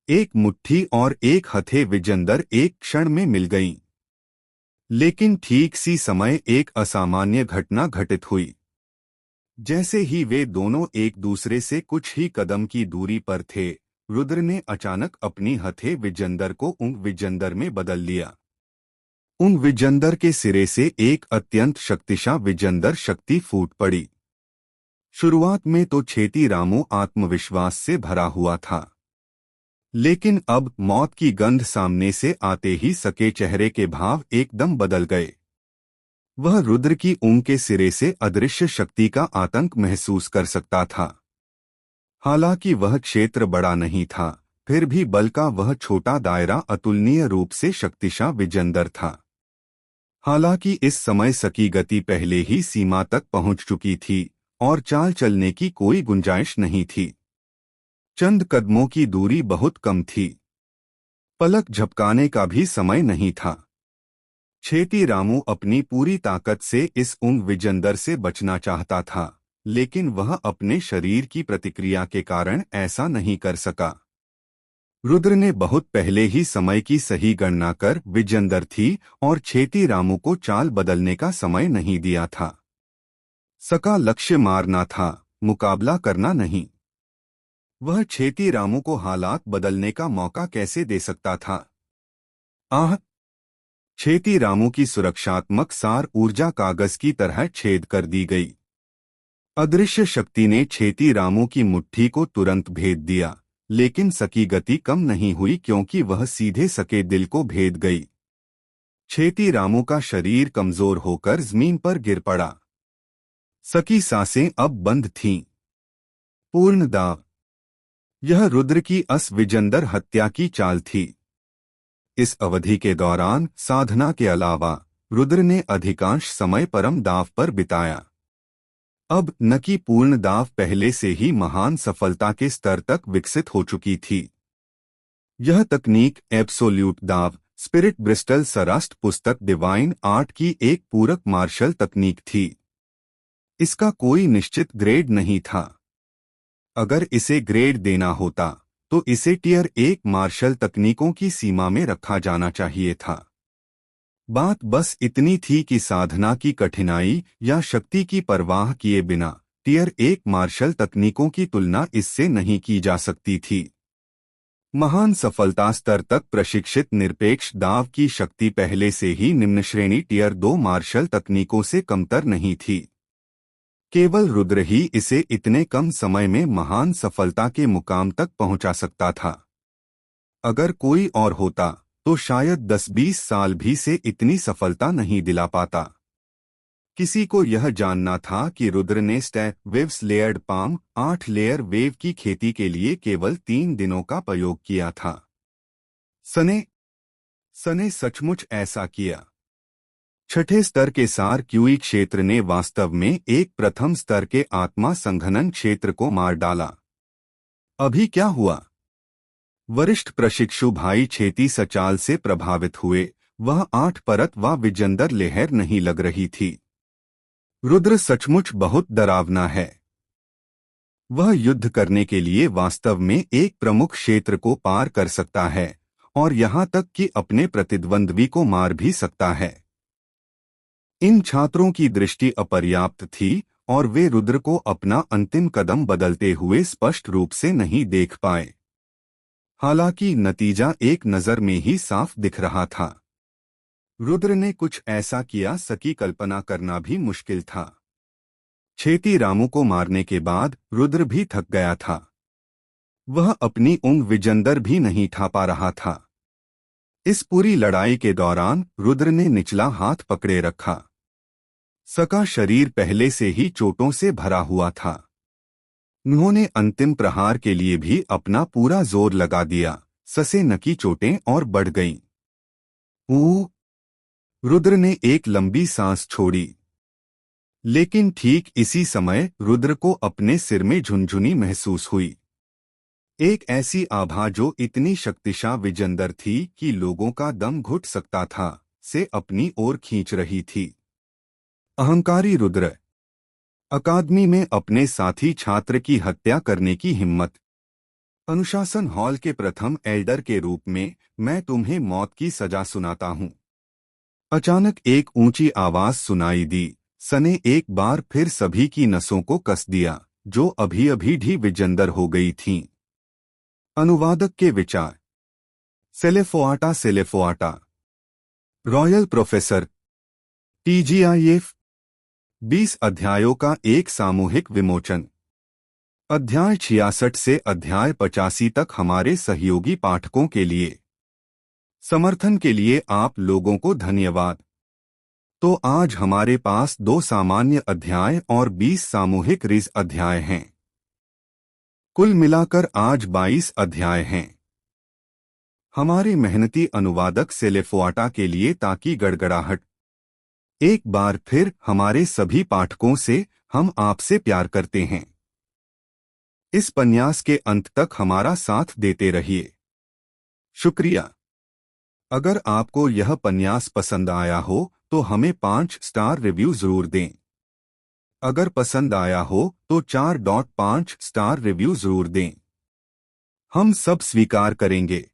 एक मुट्ठी और एक हथे विजेंदर एक क्षण में मिल गईं। लेकिन ठीक सी समय एक असामान्य घटना घटित हुई। जैसे ही वे दोनों एक दूसरे से कुछ ही कदम की दूरी पर थे, रुद्र ने अचानक अपनी हथे विजेंदर को ऊँट विजेंदर में बदल लिया। ऊँट विजेंदर के सिरे से एक अत्यंत शक्तिशाली विजेंदर शक्ति फूट पड़ी। शुरुआत में तो छेती रामू आत्मविश्वास से भरा हुआ था, लेकिन अब मौत की गंध सामने से आते ही सके चेहरे के भाव एकदम बदल गए। वह रुद्र की ऊँट के सिरे से अदृश्य शक्ति का आतंक महसूस कर सकता था। हालांकि वह क्षेत्र बड़ा नहीं था, फिर भी बल का वह छोटा दायरा अतुलनीय रूप से शक्तिशाली विजेंदर था। हालांकि इस समय सकी गति पहले ही सीमा तक पहुंच चुकी थी और चाल चलने की कोई गुंजाइश नहीं थी। चंद कदमों की दूरी बहुत कम थी। पलक झपकाने का भी समय नहीं था। छेती रामू अपनी पूरी ताकत से इस ऊँट विजेंदर से बचना चाहता था, लेकिन वह अपने शरीर की प्रतिक्रिया के कारण ऐसा नहीं कर सका। रुद्र ने बहुत पहले ही समय की सही गणना कर विजेंदर थी और छेती रामू को चाल बदलने का समय नहीं दिया था। सका लक्ष्य मारना था, मुकाबला करना नहीं। वह छेती रामू को हालात बदलने का मौका कैसे दे सकता था? आह! छेती रामू की सुरक्षात्मक सार ऊर्जा कागज की तरह छेद कर दी गई। अदृश्य शक्ति ने छेती रामू की मुट्ठी को तुरंत भेद दिया, लेकिन सकी गति कम नहीं हुई क्योंकि वह सीधे सके दिल को भेद गई। छेती रामू का शरीर कमजोर होकर जमीन पर गिर पड़ा। सकी सांसें अब बंद थीं। पूर्ण दाव। यह रुद्र की विजेंदर हत्या की चाल थी। इस अवधि के दौरान साधना के अलावा रुद्र ने अधिकांश समय परम दाव पर बिताया। अब न कि पूर्ण दाव पहले से ही महान सफलता के स्तर तक विकसित हो चुकी थी। यह तकनीक एब्सोल्यूट दाव, स्पिरिट ब्रिस्टल सरास्ट पुस्तक डिवाइन आर्ट की एक पूरक मार्शल तकनीक थी। इसका कोई निश्चित ग्रेड नहीं था। अगर इसे ग्रेड देना होता तो इसे टियर 1 मार्शल तकनीकों की सीमा में रखा जाना चाहिए था। बात बस इतनी थी कि साधना की कठिनाई या शक्ति की परवाह किए बिना टियर 1 मार्शल तकनीकों की तुलना इससे नहीं की जा सकती थी। महान सफलता स्तर तक प्रशिक्षित निरपेक्ष दाव की शक्ति पहले से ही निम्न श्रेणी टियर 2 मार्शल तकनीकों से कमतर नहीं थी। केवल रुद्र ही इसे इतने कम समय में महान सफलता के मुकाम तक पहुंचा सकता था। अगर कोई और होता तो शायद 10-20 साल भी से इतनी सफलता नहीं दिला पाता। किसी को यह जानना था कि रुद्र ने waves layered palm 8 layer wave की खेती के लिए केवल 3 दिनों का प्रयोग किया था। सने सचमुच ऐसा किया। छठे स्तर के सार क्यूई क्षेत्र ने वास्तव में एक प्रथम स्तर के आत्मा संघनन क्षेत्र को मार डाला। अभी क्या हुआ? वरिष्ठ प्रशिक्षु भाई छेती सचाल से प्रभावित हुए। वह 8 परत व विजंदर लहर नहीं लग रही थी। रुद्र सचमुच बहुत डरावना है। वह युद्ध करने के लिए वास्तव में एक प्रमुख क्षेत्र को पार कर सकता है और यहां तक कि अपने प्रतिद्वंद्वी को मार भी सकता है। इन छात्रों की दृष्टि अपर्याप्त थी और वे रुद्र को अपना अंतिम कदम बदलते हुए स्पष्ट रूप से नहीं देख पाए। हालांकि नतीजा एक नज़र में ही साफ दिख रहा था। रुद्र ने कुछ ऐसा किया सकी कल्पना करना भी मुश्किल था। छेती रामू को मारने के बाद रुद्र भी थक गया था। वह अपनी ऊँग विजंदर भी नहीं ठा पा रहा था। इस पूरी लड़ाई के दौरान रुद्र ने निचला हाथ पकड़े रखा। सका शरीर पहले से ही चोटों से भरा हुआ था। उन्होंने अंतिम प्रहार के लिए भी अपना पूरा जोर लगा दिया। ससे नकी चोटें और बढ़ गईं। रुद्र ने एक लंबी सांस छोड़ी। लेकिन ठीक इसी समय रुद्र को अपने सिर में झुनझुनी महसूस हुई। एक ऐसी आभा जो इतनी शक्तिशाली विजंदर थी कि लोगों का दम घुट सकता था, से अपनी ओर खींच रही थी। अहंकारी रुद्र। अकादमी में अपने साथी छात्र की हत्या करने की हिम्मत। अनुशासन हॉल के प्रथम एल्डर के रूप में मैं तुम्हें मौत की सजा सुनाता हूं। अचानक एक ऊंची आवाज सुनाई दी। सने एक बार फिर सभी की नसों को कस दिया, जो अभी अभी ढी विजंदर हो गई थीं। अनुवादक के विचार। सेलेफोआटा रॉयल प्रोफेसर TGIF 20 अध्यायों का एक सामूहिक विमोचन। अध्याय 66 से अध्याय 85 तक हमारे सहयोगी पाठकों के लिए समर्थन के लिए आप लोगों को धन्यवाद। तो आज हमारे पास 2 सामान्य अध्याय और 20 सामूहिक रिज अध्याय हैं। कुल मिलाकर आज 22 अध्याय हैं। हमारे मेहनती अनुवादक सेलेफोआटा के लिए ताकि गड़गड़ाहट। एक बार फिर हमारे सभी पाठकों से हम आपसे प्यार करते हैं। इस उपन्यास के अंत तक हमारा साथ देते रहिए। शुक्रिया। अगर आपको यह उपन्यास पसंद आया हो तो हमें 5 स्टार रिव्यू जरूर दें। अगर पसंद आया हो तो 4.5 स्टार रिव्यू जरूर दें। हम सब स्वीकार करेंगे।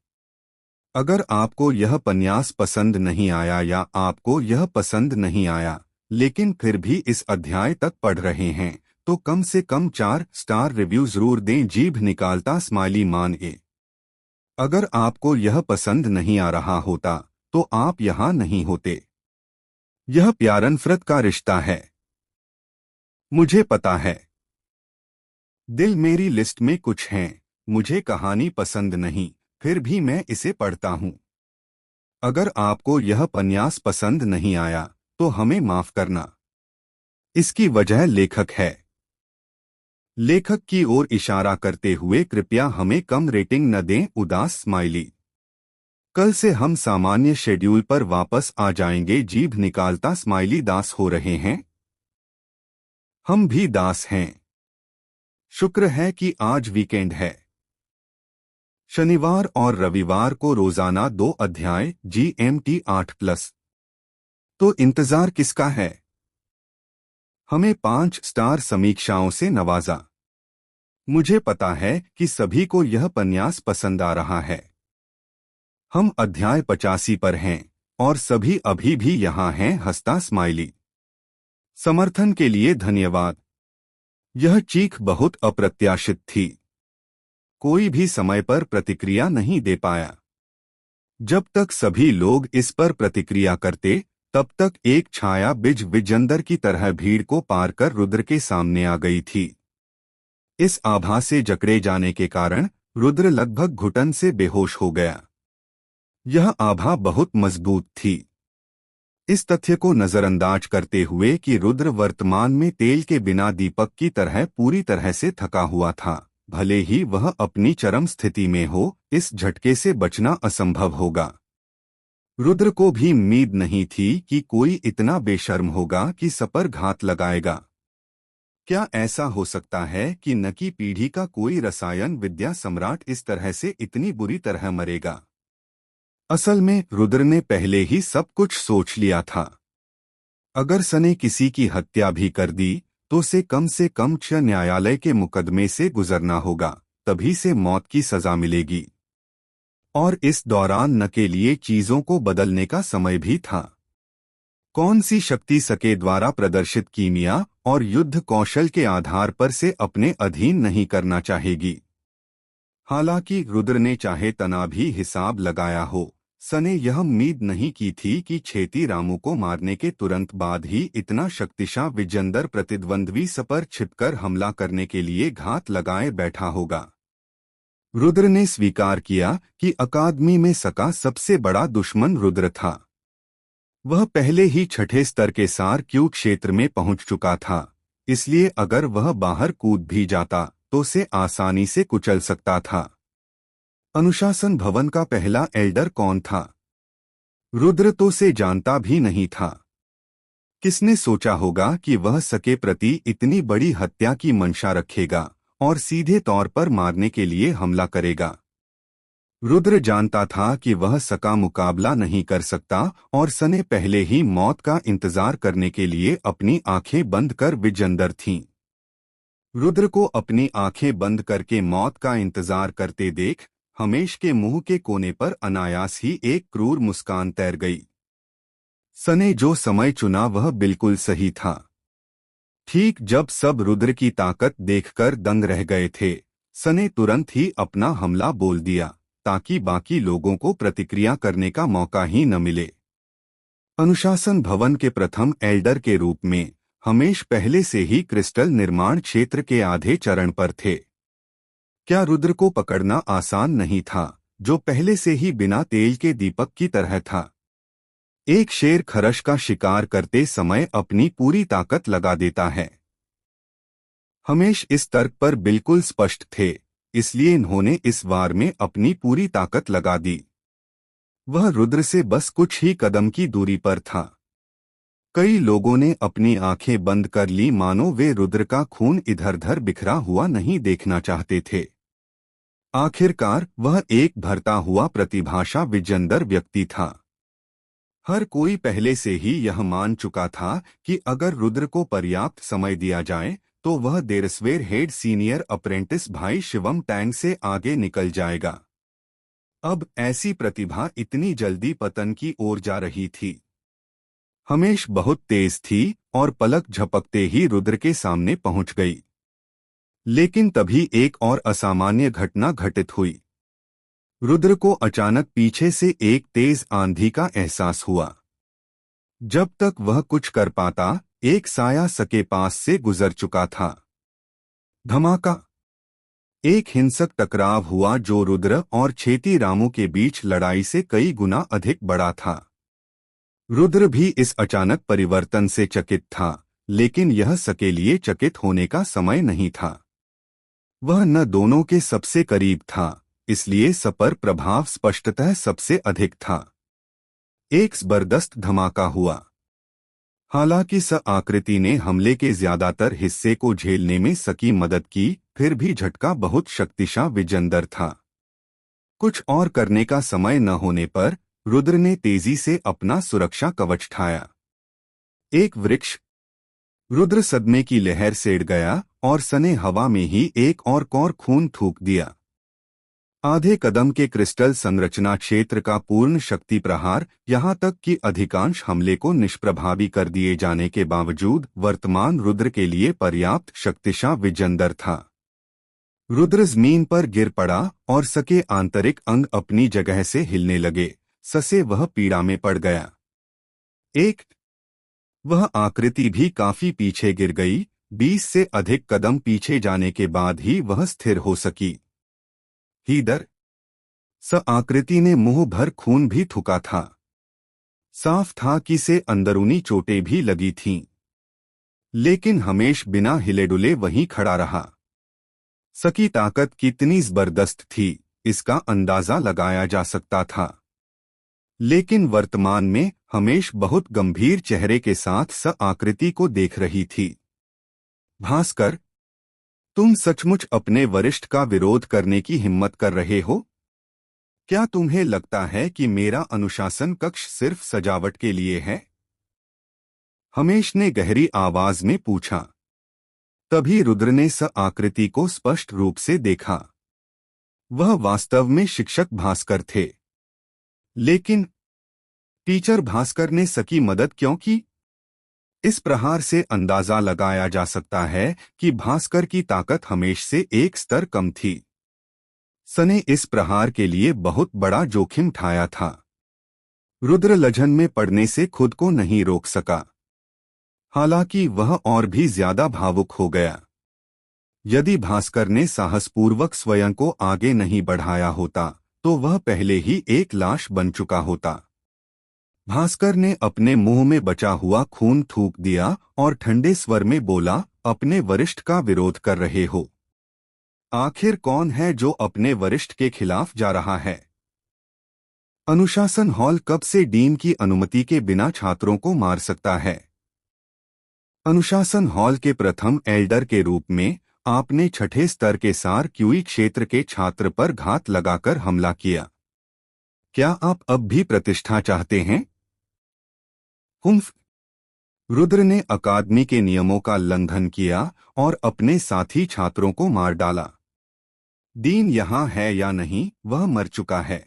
अगर आपको यह उपन्यास पसंद नहीं आया या आपको यह पसंद नहीं आया लेकिन फिर भी इस अध्याय तक पढ़ रहे हैं तो कम से कम 4 स्टार रिव्यू जरूर दें। जीभ निकालता स्माइली मान ए। अगर आपको यह पसंद नहीं आ रहा होता तो आप यहाँ नहीं होते। यह प्यार नफरत का रिश्ता है। मुझे पता है। दिल मेरी लिस्ट में कुछ हैं। मुझे कहानी पसंद नहीं, फिर भी मैं इसे पढ़ता हूँ। अगर आपको यह उपन्यास पसंद नहीं आया तो हमें माफ करना। इसकी वजह लेखक है। लेखक की ओर इशारा करते हुए कृपया हमें कम रेटिंग न दें। उदास स्माइली। कल से हम सामान्य शेड्यूल पर वापस आ जाएंगे। जीभ निकालता स्माइली। दास हो रहे हैं। हम भी दास हैं। शुक्र है कि आज वीकेंड है। शनिवार और रविवार को रोजाना 2 अध्याय GMT 8+। तो इंतजार किसका है? हमें 5 स्टार समीक्षाओं से नवाजा। मुझे पता है कि सभी को यह उपन्यास पसंद आ रहा है। हम अध्याय 85 पर हैं, और सभी अभी भी यहाँ हैं, हंसता स्माइली। समर्थन के लिए धन्यवाद। यह चीख बहुत अप्रत्याशित थी। कोई भी समय पर प्रतिक्रिया नहीं दे पाया। जब तक सभी लोग इस पर प्रतिक्रिया करते, तब तक एक छाया बिज विजेंदर की तरह भीड़ को पार कर रुद्र के सामने आ गई थी। इस आभा से जकड़े जाने के कारण रुद्र लगभग घुटन से बेहोश हो गया। यह आभा बहुत मजबूत थी। इस तथ्य को नजरअंदाज करते हुए कि रुद्र वर्तमान में तेल के बिना दीपक की तरह पूरी तरह से थका हुआ था, भले ही वह अपनी चरम स्थिति में हो, इस झटके से बचना असंभव होगा। रुद्र को भी उम्मीद नहीं थी कि कोई इतना बेशर्म होगा कि सपर घात लगाएगा। क्या ऐसा हो सकता है कि न की पीढ़ी का कोई रसायन विद्या सम्राट इस तरह से इतनी बुरी तरह मरेगा? असल में रुद्र ने पहले ही सब कुछ सोच लिया था। अगर सने किसी की हत्या भी कर दी तो से कम न्यायालय के मुकदमे से गुजरना होगा, तभी से मौत की सजा मिलेगी। और इस दौरान न के लिए चीजों को बदलने का समय भी था। कौन सी शक्ति सके द्वारा प्रदर्शित कीमिया और युद्ध कौशल के आधार पर से अपने अधीन नहीं करना चाहेगी। हालांकि रुद्र ने चाहे तना भी हिसाब लगाया हो, सने यह उम्मीद नहीं की थी कि छेती रामू को मारने के तुरंत बाद ही इतना शक्तिशाली विजेंदर प्रतिद्वंद्वी सपर छिपकर हमला करने के लिए घात लगाए बैठा होगा। रुद्र ने स्वीकार किया कि अकादमी में सका सबसे बड़ा दुश्मन रुद्र था। वह पहले ही छठे स्तर के सार क्यू क्षेत्र में पहुंच चुका था, इसलिए अगर वह बाहर कूद भी जाता तो उसे आसानी से कुचल सकता था। अनुशासन भवन का पहला एल्डर कौन था? रुद्र तो से जानता भी नहीं था। किसने सोचा होगा कि वह सके प्रति इतनी बड़ी हत्या की मंशा रखेगा और सीधे तौर पर मारने के लिए हमला करेगा? रुद्र जानता था कि वह सका मुकाबला नहीं कर सकता और सने पहले ही मौत का इंतजार करने के लिए अपनी आंखें बंद कर विजेंदर थीं। रुद्र को अपनी आंखें बंद करके मौत का इंतजार करते देख हमेश के मुंह के कोने पर अनायास ही एक क्रूर मुस्कान तैर गई। सने जो समय चुना वह बिल्कुल सही था। ठीक जब सब रुद्र की ताकत देखकर दंग रह गए थे, सने तुरंत ही अपना हमला बोल दिया ताकि बाकी लोगों को प्रतिक्रिया करने का मौका ही न मिले। अनुशासन भवन के प्रथम एल्डर के रूप में हमेश पहले से ही क्रिस्टल निर्माण क्षेत्र के आधे चरण पर थे। क्या रुद्र को पकड़ना आसान नहीं था, जो पहले से ही बिना तेल के दीपक की तरह था? एक शेर खरश का शिकार करते समय अपनी पूरी ताकत लगा देता है। हमेश इस तर्क पर बिल्कुल स्पष्ट थे, इसलिए इन्होंने इस वार में अपनी पूरी ताकत लगा दी। वह रुद्र से बस कुछ ही कदम की दूरी पर था। कई लोगों ने अपनी आंखें बंद कर ली, मानो वे रुद्र का खून इधर-उधर बिखरा हुआ नहीं देखना चाहते थे। आखिरकार वह एक भरता हुआ प्रतिभाशाली विजेंदर व्यक्ति था। हर कोई पहले से ही यह मान चुका था कि अगर रुद्र को पर्याप्त समय दिया जाए तो वह देरस्वेर हेड सीनियर अप्रेंटिस भाई शिवम टैंग से आगे निकल जाएगा। अब ऐसी प्रतिभा इतनी जल्दी पतन की ओर जा रही थी। हमेश बहुत तेज थी और पलक झपकते ही रुद्र के सामने पहुंच गई। लेकिन तभी एक और असामान्य घटना घटित हुई। रुद्र को अचानक पीछे से एक तेज आंधी का एहसास हुआ। जब तक वह कुछ कर पाता, एक साया सके पास से गुजर चुका था। धमाका! एक हिंसक टकराव हुआ जो रुद्र और छेती रामू के बीच लड़ाई से कई गुना अधिक बड़ा था। रुद्र भी इस अचानक परिवर्तन से चकित था, लेकिन यह सके लिए चकित होने का समय नहीं था। वह न दोनों के सबसे करीब था, इसलिए सपर प्रभाव स्पष्टतः सबसे अधिक था। एक जबरदस्त धमाका हुआ। हालांकि स आकृति ने हमले के ज्यादातर हिस्से को झेलने में सकी मदद की, फिर भी झटका बहुत शक्तिशाली विजेंदर था। कुछ और करने का समय न होने पर रुद्र ने तेजी से अपना सुरक्षा कवच ठाया। एक वृक्ष! रुद्र सदमे की लहर सेड़ गया और सने हवा में ही एक और कौर खून थूक दिया। आधे कदम के क्रिस्टल संरचना क्षेत्र का पूर्ण शक्ति प्रहार, यहां तक कि अधिकांश हमले को निष्प्रभावी कर दिए जाने के बावजूद वर्तमान रुद्र के लिए पर्याप्त शक्तिशाली विजंदर था। रुद्र जमीन पर गिर पड़ा और सके आंतरिक अंग अपनी जगह से हिलने लगे। ससे वह पीड़ा में पड़ गया। एक वह आकृति भी काफी पीछे गिर गई। 20 से अधिक कदम पीछे जाने के बाद ही वह स्थिर हो सकी। हीदर स आकृति ने मुंह भर खून भी थूका था। साफ था कि से अंदरूनी चोटें भी लगी थीं। लेकिन हमेश बिना हिले डुले वहीं खड़ा रहा। सकी ताकत कितनी जबरदस्त थी, इसका अंदाजा लगाया जा सकता था। लेकिन वर्तमान में हमेश बहुत गंभीर चेहरे के साथ स आकृति को देख रही थी। भास्कर, तुम सचमुच अपने वरिष्ठ का विरोध करने की हिम्मत कर रहे हो? क्या तुम्हें लगता है कि मेरा अनुशासन कक्ष सिर्फ सजावट के लिए है? हमेश ने गहरी आवाज में पूछा। तभी रुद्र ने स आकृति को स्पष्ट रूप से देखा। वह वास्तव में शिक्षक भास्कर थे। लेकिन टीचर भास्कर ने सकी मदद क्यों की? इस प्रहार से अंदाजा लगाया जा सकता है कि भास्कर की ताकत हमेश से एक स्तर कम थी। सने इस प्रहार के लिए बहुत बड़ा जोखिम उठाया था। रुद्र लज्जन में पड़ने से खुद को नहीं रोक सका। हालांकि वह और भी ज्यादा भावुक हो गया। यदि भास्कर ने साहसपूर्वक स्वयं को आगे नहीं बढ़ाया होता तो वह पहले ही एक लाश बन चुका होता। भास्कर ने अपने मुंह में बचा हुआ खून थूक दिया और ठंडे स्वर में बोला, अपने वरिष्ठ का विरोध कर रहे हो? आखिर कौन है जो अपने वरिष्ठ के खिलाफ जा रहा है? अनुशासन हॉल कब से डीन की अनुमति के बिना छात्रों को मार सकता है? अनुशासन हॉल के प्रथम एल्डर के रूप में आपने छठे स्तर के सार क्यूई क्षेत्र के छात्र पर घात लगाकर हमला किया। क्या आप अब भी प्रतिष्ठा चाहते हैं? हुम्फ! रुद्र ने अकादमी के नियमों का उल्लंघन किया और अपने साथी छात्रों को मार डाला। डीन यहाँ है या नहीं, वह मर चुका है।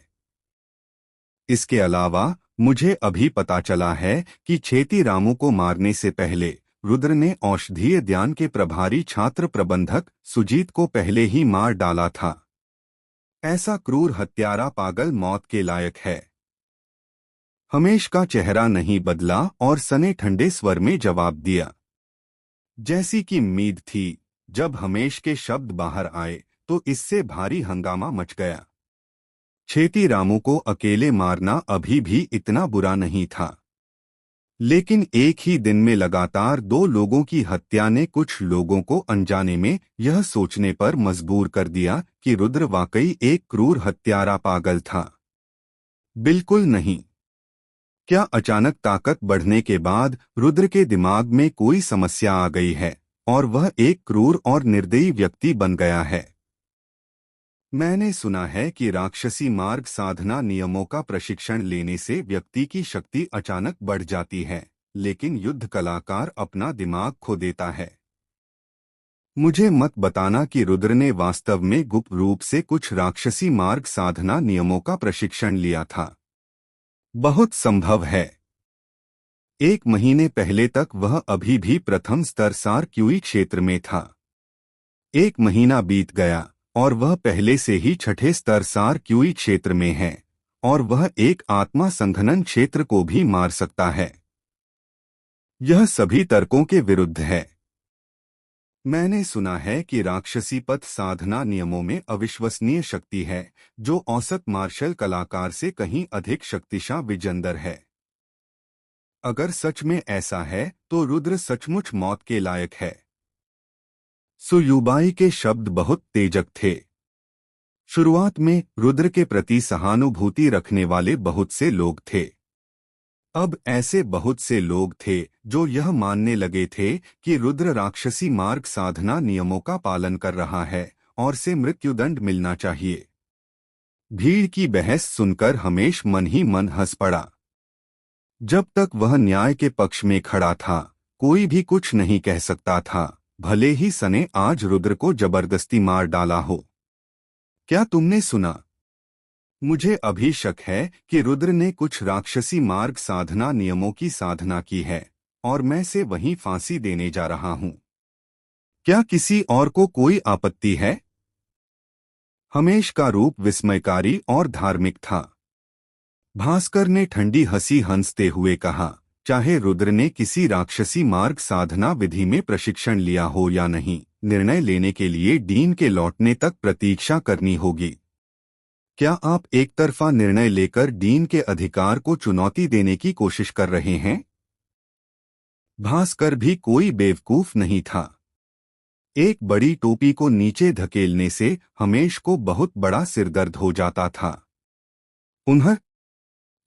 इसके अलावा मुझे अभी पता चला है कि छेती रामू को मारने से पहले रुद्र ने औषधीय ध्यान के प्रभारी छात्र प्रबंधक सुजीत को पहले ही मार डाला था। ऐसा क्रूर हत्यारा पागल मौत के लायक है। हमेश का चेहरा नहीं बदला और सने ठंडे स्वर में जवाब दिया। जैसी कि उम्मीद थी, जब हमेश के शब्द बाहर आए तो इससे भारी हंगामा मच गया। छेती रामू को अकेले मारना अभी भी इतना बुरा नहीं था, लेकिन एक ही दिन में लगातार 2 लोगों की हत्या ने कुछ लोगों को अनजाने में यह सोचने पर मजबूर कर दिया कि रुद्र वाकई एक क्रूर हत्यारा पागल था। बिल्कुल नहीं। क्या अचानक ताकत बढ़ने के बाद रुद्र के दिमाग में कोई समस्या आ गई है और वह एक क्रूर और निर्दयी व्यक्ति बन गया है? मैंने सुना है कि राक्षसी मार्ग साधना नियमों का प्रशिक्षण लेने से व्यक्ति की शक्ति अचानक बढ़ जाती है, लेकिन युद्ध कलाकार अपना दिमाग खो देता है। मुझे मत बताना कि रुद्र ने वास्तव में गुप्त रूप से कुछ राक्षसी मार्ग साधना नियमों का प्रशिक्षण लिया था। बहुत संभव है। 1 महीने पहले तक वह अभी भी प्रथम स्तर सार क्यूई क्षेत्र में था। 1 महीना बीत गया और वह पहले से ही छठे स्तर सार क्यूई क्षेत्र में है और वह एक आत्मा संघनन क्षेत्र को भी मार सकता है। यह सभी तर्कों के विरुद्ध है। मैंने सुना है कि राक्षसी पथ साधना नियमों में अविश्वसनीय शक्ति है, जो औसत मार्शल कलाकार से कहीं अधिक शक्तिशाली विजंदर है। अगर सच में ऐसा है तो रुद्र सचमुच मौत के लायक है। सुयुबाई के शब्द बहुत तेजक थे। शुरुआत में रुद्र के प्रति सहानुभूति रखने वाले बहुत से लोग थे। अब ऐसे बहुत से लोग थे जो यह मानने लगे थे कि रुद्र राक्षसी मार्ग साधना नियमों का पालन कर रहा है और से मृत्युदंड मिलना चाहिए। भीड़ की बहस सुनकर हमेश मन ही मन हंस पड़ा। जब तक वह न्याय के पक्ष में खड़ा था, कोई भी कुछ नहीं कह सकता था, भले ही सने आज रुद्र को जबरदस्ती मार डाला हो। क्या तुमने सुना? मुझे अभी शक है कि रुद्र ने कुछ राक्षसी मार्ग साधना नियमों की साधना की है और मैं से वहीं फांसी देने जा रहा हूं। क्या किसी और को कोई आपत्ति है? हमेश का रूप विस्मयकारी और धार्मिक था। भास्कर ने ठंडी हंसी हंसते हुए कहा, चाहे रुद्र ने किसी राक्षसी मार्ग साधना विधि में प्रशिक्षण लिया हो या नहीं, निर्णय लेने के लिए डीन के लौटने तक प्रतीक्षा करनी होगी। क्या आप एक तरफा निर्णय लेकर डीन के अधिकार को चुनौती देने की कोशिश कर रहे हैं? भास्कर भी कोई बेवकूफ नहीं था। एक बड़ी टोपी को नीचे धकेलने से हमेश को बहुत बड़ा सिरदर्द हो जाता था। उन्हें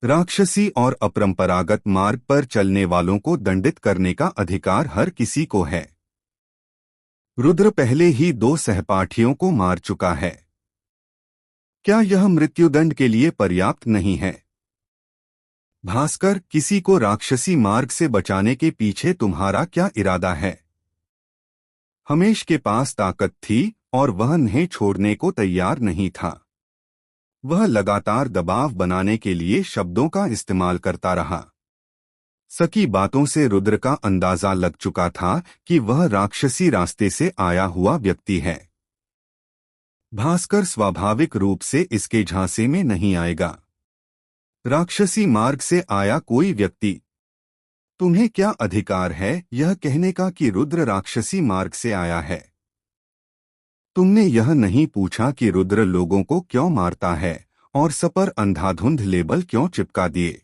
राक्षसी और अपरंपरागत मार्ग पर चलने वालों को दंडित करने का अधिकार हर किसी को है। रुद्र पहले ही 2 सहपाठियों को मार चुका है। क्या यह मृत्युदंड के लिए पर्याप्त नहीं है? भास्कर, किसी को राक्षसी मार्ग से बचाने के पीछे तुम्हारा क्या इरादा है? हमेश के पास ताकत थी और वह उन्हें छोड़ने को तैयार नहीं था। वह लगातार दबाव बनाने के लिए शब्दों का इस्तेमाल करता रहा। सकी बातों से रुद्र का अंदाजा लग चुका था कि वह राक्षसी रास्ते से आया हुआ व्यक्ति है। भास्कर स्वाभाविक रूप से इसके झांसे में नहीं आएगा। राक्षसी मार्ग से आया कोई व्यक्ति। तुम्हें क्या अधिकार है यह कहने का कि रुद्र राक्षसी मार्ग से आया है? तुमने यह नहीं पूछा कि रुद्र लोगों को क्यों मारता है और सब पर अंधाधुंध लेबल क्यों चिपका दिए।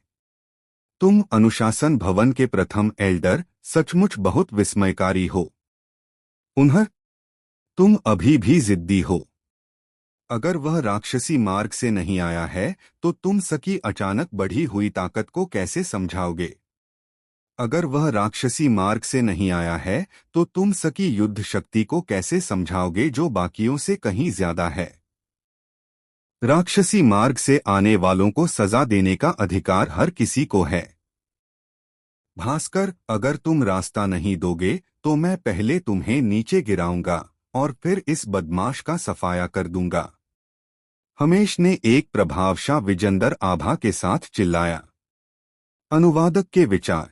तुम अनुशासन भवन के प्रथम एल्डर सचमुच बहुत विस्मयकारी हो। उन्हें तुम अभी भी जिद्दी हो। अगर वह राक्षसी मार्ग से नहीं आया है तो तुम सकी अचानक बढ़ी हुई ताकत को कैसे समझाओगे? अगर वह राक्षसी मार्ग से नहीं आया है तो तुम सकी युद्ध शक्ति को कैसे समझाओगे जो बाकियों से कहीं ज्यादा है? राक्षसी मार्ग से आने वालों को सजा देने का अधिकार हर किसी को है। भास्कर, अगर तुम रास्ता नहीं दोगे तो मैं पहले तुम्हें नीचे गिराऊंगा और फिर इस बदमाश का सफाया कर दूंगा। हमेश ने एक प्रभावशाली विजेंदर आभा के साथ चिल्लाया। अनुवादक के विचार।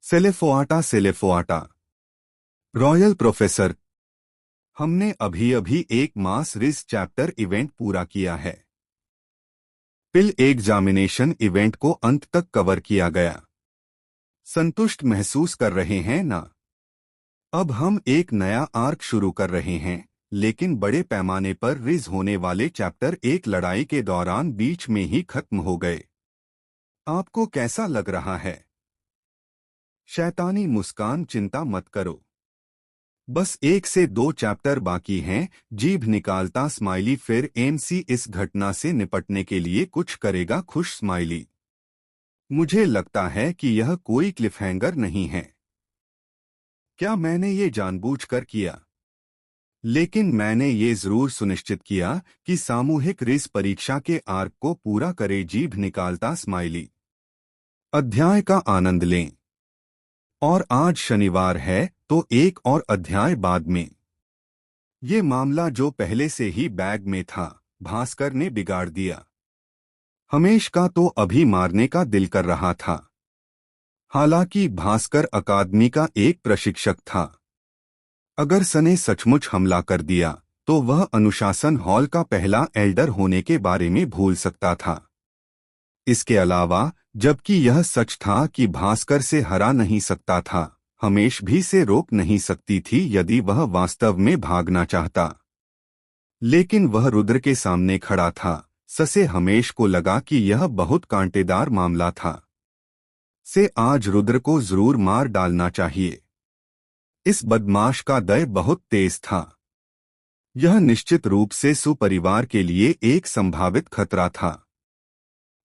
सेलेफोआटा रॉयल प्रोफेसर, हमने अभी अभी एक मास रिज चैप्टर इवेंट पूरा किया है। पिल एग्जामिनेशन इवेंट को अंत तक कवर किया गया। संतुष्ट महसूस कर रहे हैं ना? अब हम एक नया आर्क शुरू कर रहे हैं, लेकिन बड़े पैमाने पर रिज होने वाले चैप्टर एक लड़ाई के दौरान बीच में ही खत्म हो गए। आपको कैसा लग रहा है? शैतानी मुस्कान। चिंता मत करो, बस 1 से 2 चैप्टर बाकी हैं। जीभ निकालता स्माइली। फिर एमसी इस घटना से निपटने के लिए कुछ करेगा। खुश स्माइली। मुझे लगता है कि यह कोई क्लिफहैंगर नहीं है। क्या मैंने ये जानबूझकर किया? लेकिन मैंने ये जरूर सुनिश्चित किया कि सामूहिक रिज परीक्षा के आर्क को पूरा करे। जीभ निकालता स्माइली। अध्याय का आनंद लें। और आज शनिवार है तो एक और अध्याय बाद में। ये मामला जो पहले से ही बैग में था, भास्कर ने बिगाड़ दिया। हमेश का तो अभी मारने का दिल कर रहा था। हालांकि भास्कर अकादमी का एक प्रशिक्षक था। अगर सने सचमुच हमला कर दिया तो वह अनुशासन हॉल का पहला एल्डर होने के बारे में भूल सकता था। इसके अलावा, जबकि यह सच था कि भास्कर से हरा नहीं सकता था, हमेश भी से रोक नहीं सकती थी यदि वह वास्तव में भागना चाहता। लेकिन वह रुद्र के सामने खड़ा था। ससे हमेश को लगा कि यह बहुत कांटेदार मामला था। से आज रुद्र को जरूर मार डालना चाहिए। इस बदमाश का दय बहुत तेज था। यह निश्चित रूप से सुपरिवार के लिए एक संभावित खतरा था।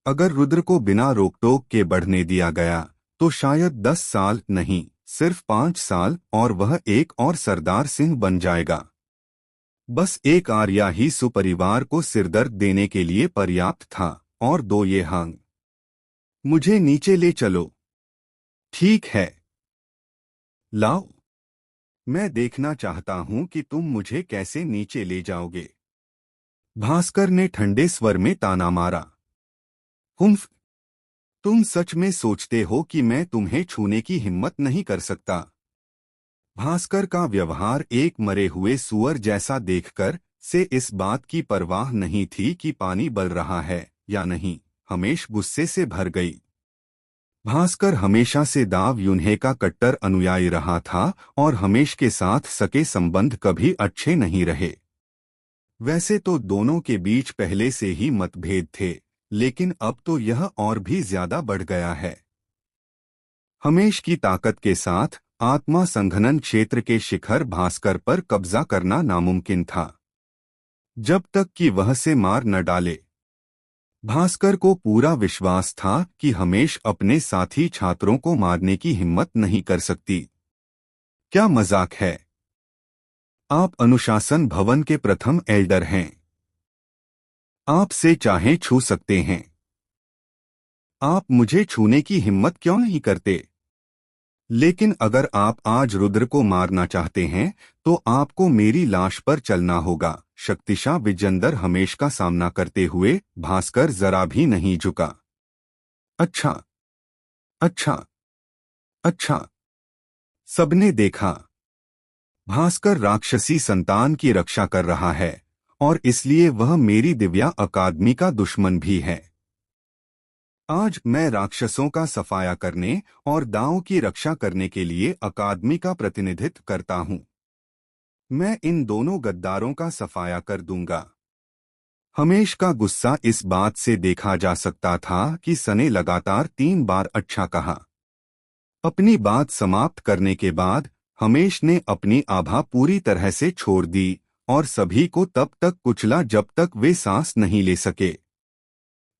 अगर रुद्र को बिना रोकटोक के बढ़ने दिया गया तो शायद 10 साल नहीं, सिर्फ 5 साल और वह एक और सरदार सिंह बन जाएगा। बस एक आर्या ही सुपरिवार को सिरदर्द देने के लिए पर्याप्त था। और 2 ये हांग। मुझे नीचे ले चलो। ठीक है, लाओ। मैं देखना चाहता हूं कि तुम मुझे कैसे नीचे ले जाओगे। भास्कर ने ठंडे स्वर में ताना मारा। हुम्फ, तुम सच में सोचते हो कि मैं तुम्हें छूने की हिम्मत नहीं कर सकता? भास्कर का व्यवहार एक मरे हुए सुअर जैसा देखकर से इस बात की परवाह नहीं थी कि पानी बल रहा है या नहीं। हमेश गुस्से से भर गई। भास्कर हमेशा से दाव यून्हे का कट्टर अनुयायी रहा था और हमेश के साथ सके संबंध कभी अच्छे नहीं रहे। वैसे तो दोनों के बीच पहले से ही मतभेद थे, लेकिन अब तो यह और भी ज्यादा बढ़ गया है। हमेश की ताकत के साथ आत्मा संघनन क्षेत्र के शिखर भास्कर पर कब्जा करना नामुमकिन था, जब तक कि वह से मार न डाले। भास्कर को पूरा विश्वास था कि हमेश अपने साथी छात्रों को मारने की हिम्मत नहीं कर सकती। क्या मजाक है? आप अनुशासन भवन के प्रथम एल्डर हैं। आपसे चाहे छू सकते हैं। आप मुझे छूने की हिम्मत क्यों नहीं करते? लेकिन अगर आप आज रुद्र को मारना चाहते हैं तो आपको मेरी लाश पर चलना होगा। शक्तिशाली विजेंदर हमेश का सामना करते हुए भास्कर जरा भी नहीं झुका। अच्छा, अच्छा, अच्छा। सबने देखा। भास्कर राक्षसी संतान की रक्षा कर रहा है और इसलिए वह मेरी दिव्या अकादमी का दुश्मन भी है। आज मैं राक्षसों का सफाया करने और दांवों की रक्षा करने के लिए अकादमी का प्रतिनिधित्व करता हूं। मैं इन दोनों गद्दारों का सफाया कर दूंगा। हमेश का गुस्सा इस बात से देखा जा सकता था कि सने लगातार 3 बार अच्छा कहा। अपनी बात समाप्त करने के बाद हमेश ने अपनी आभा पूरी तरह से छोड़ दी और सभी को तब तक कुचला जब तक वे सांस नहीं ले सके।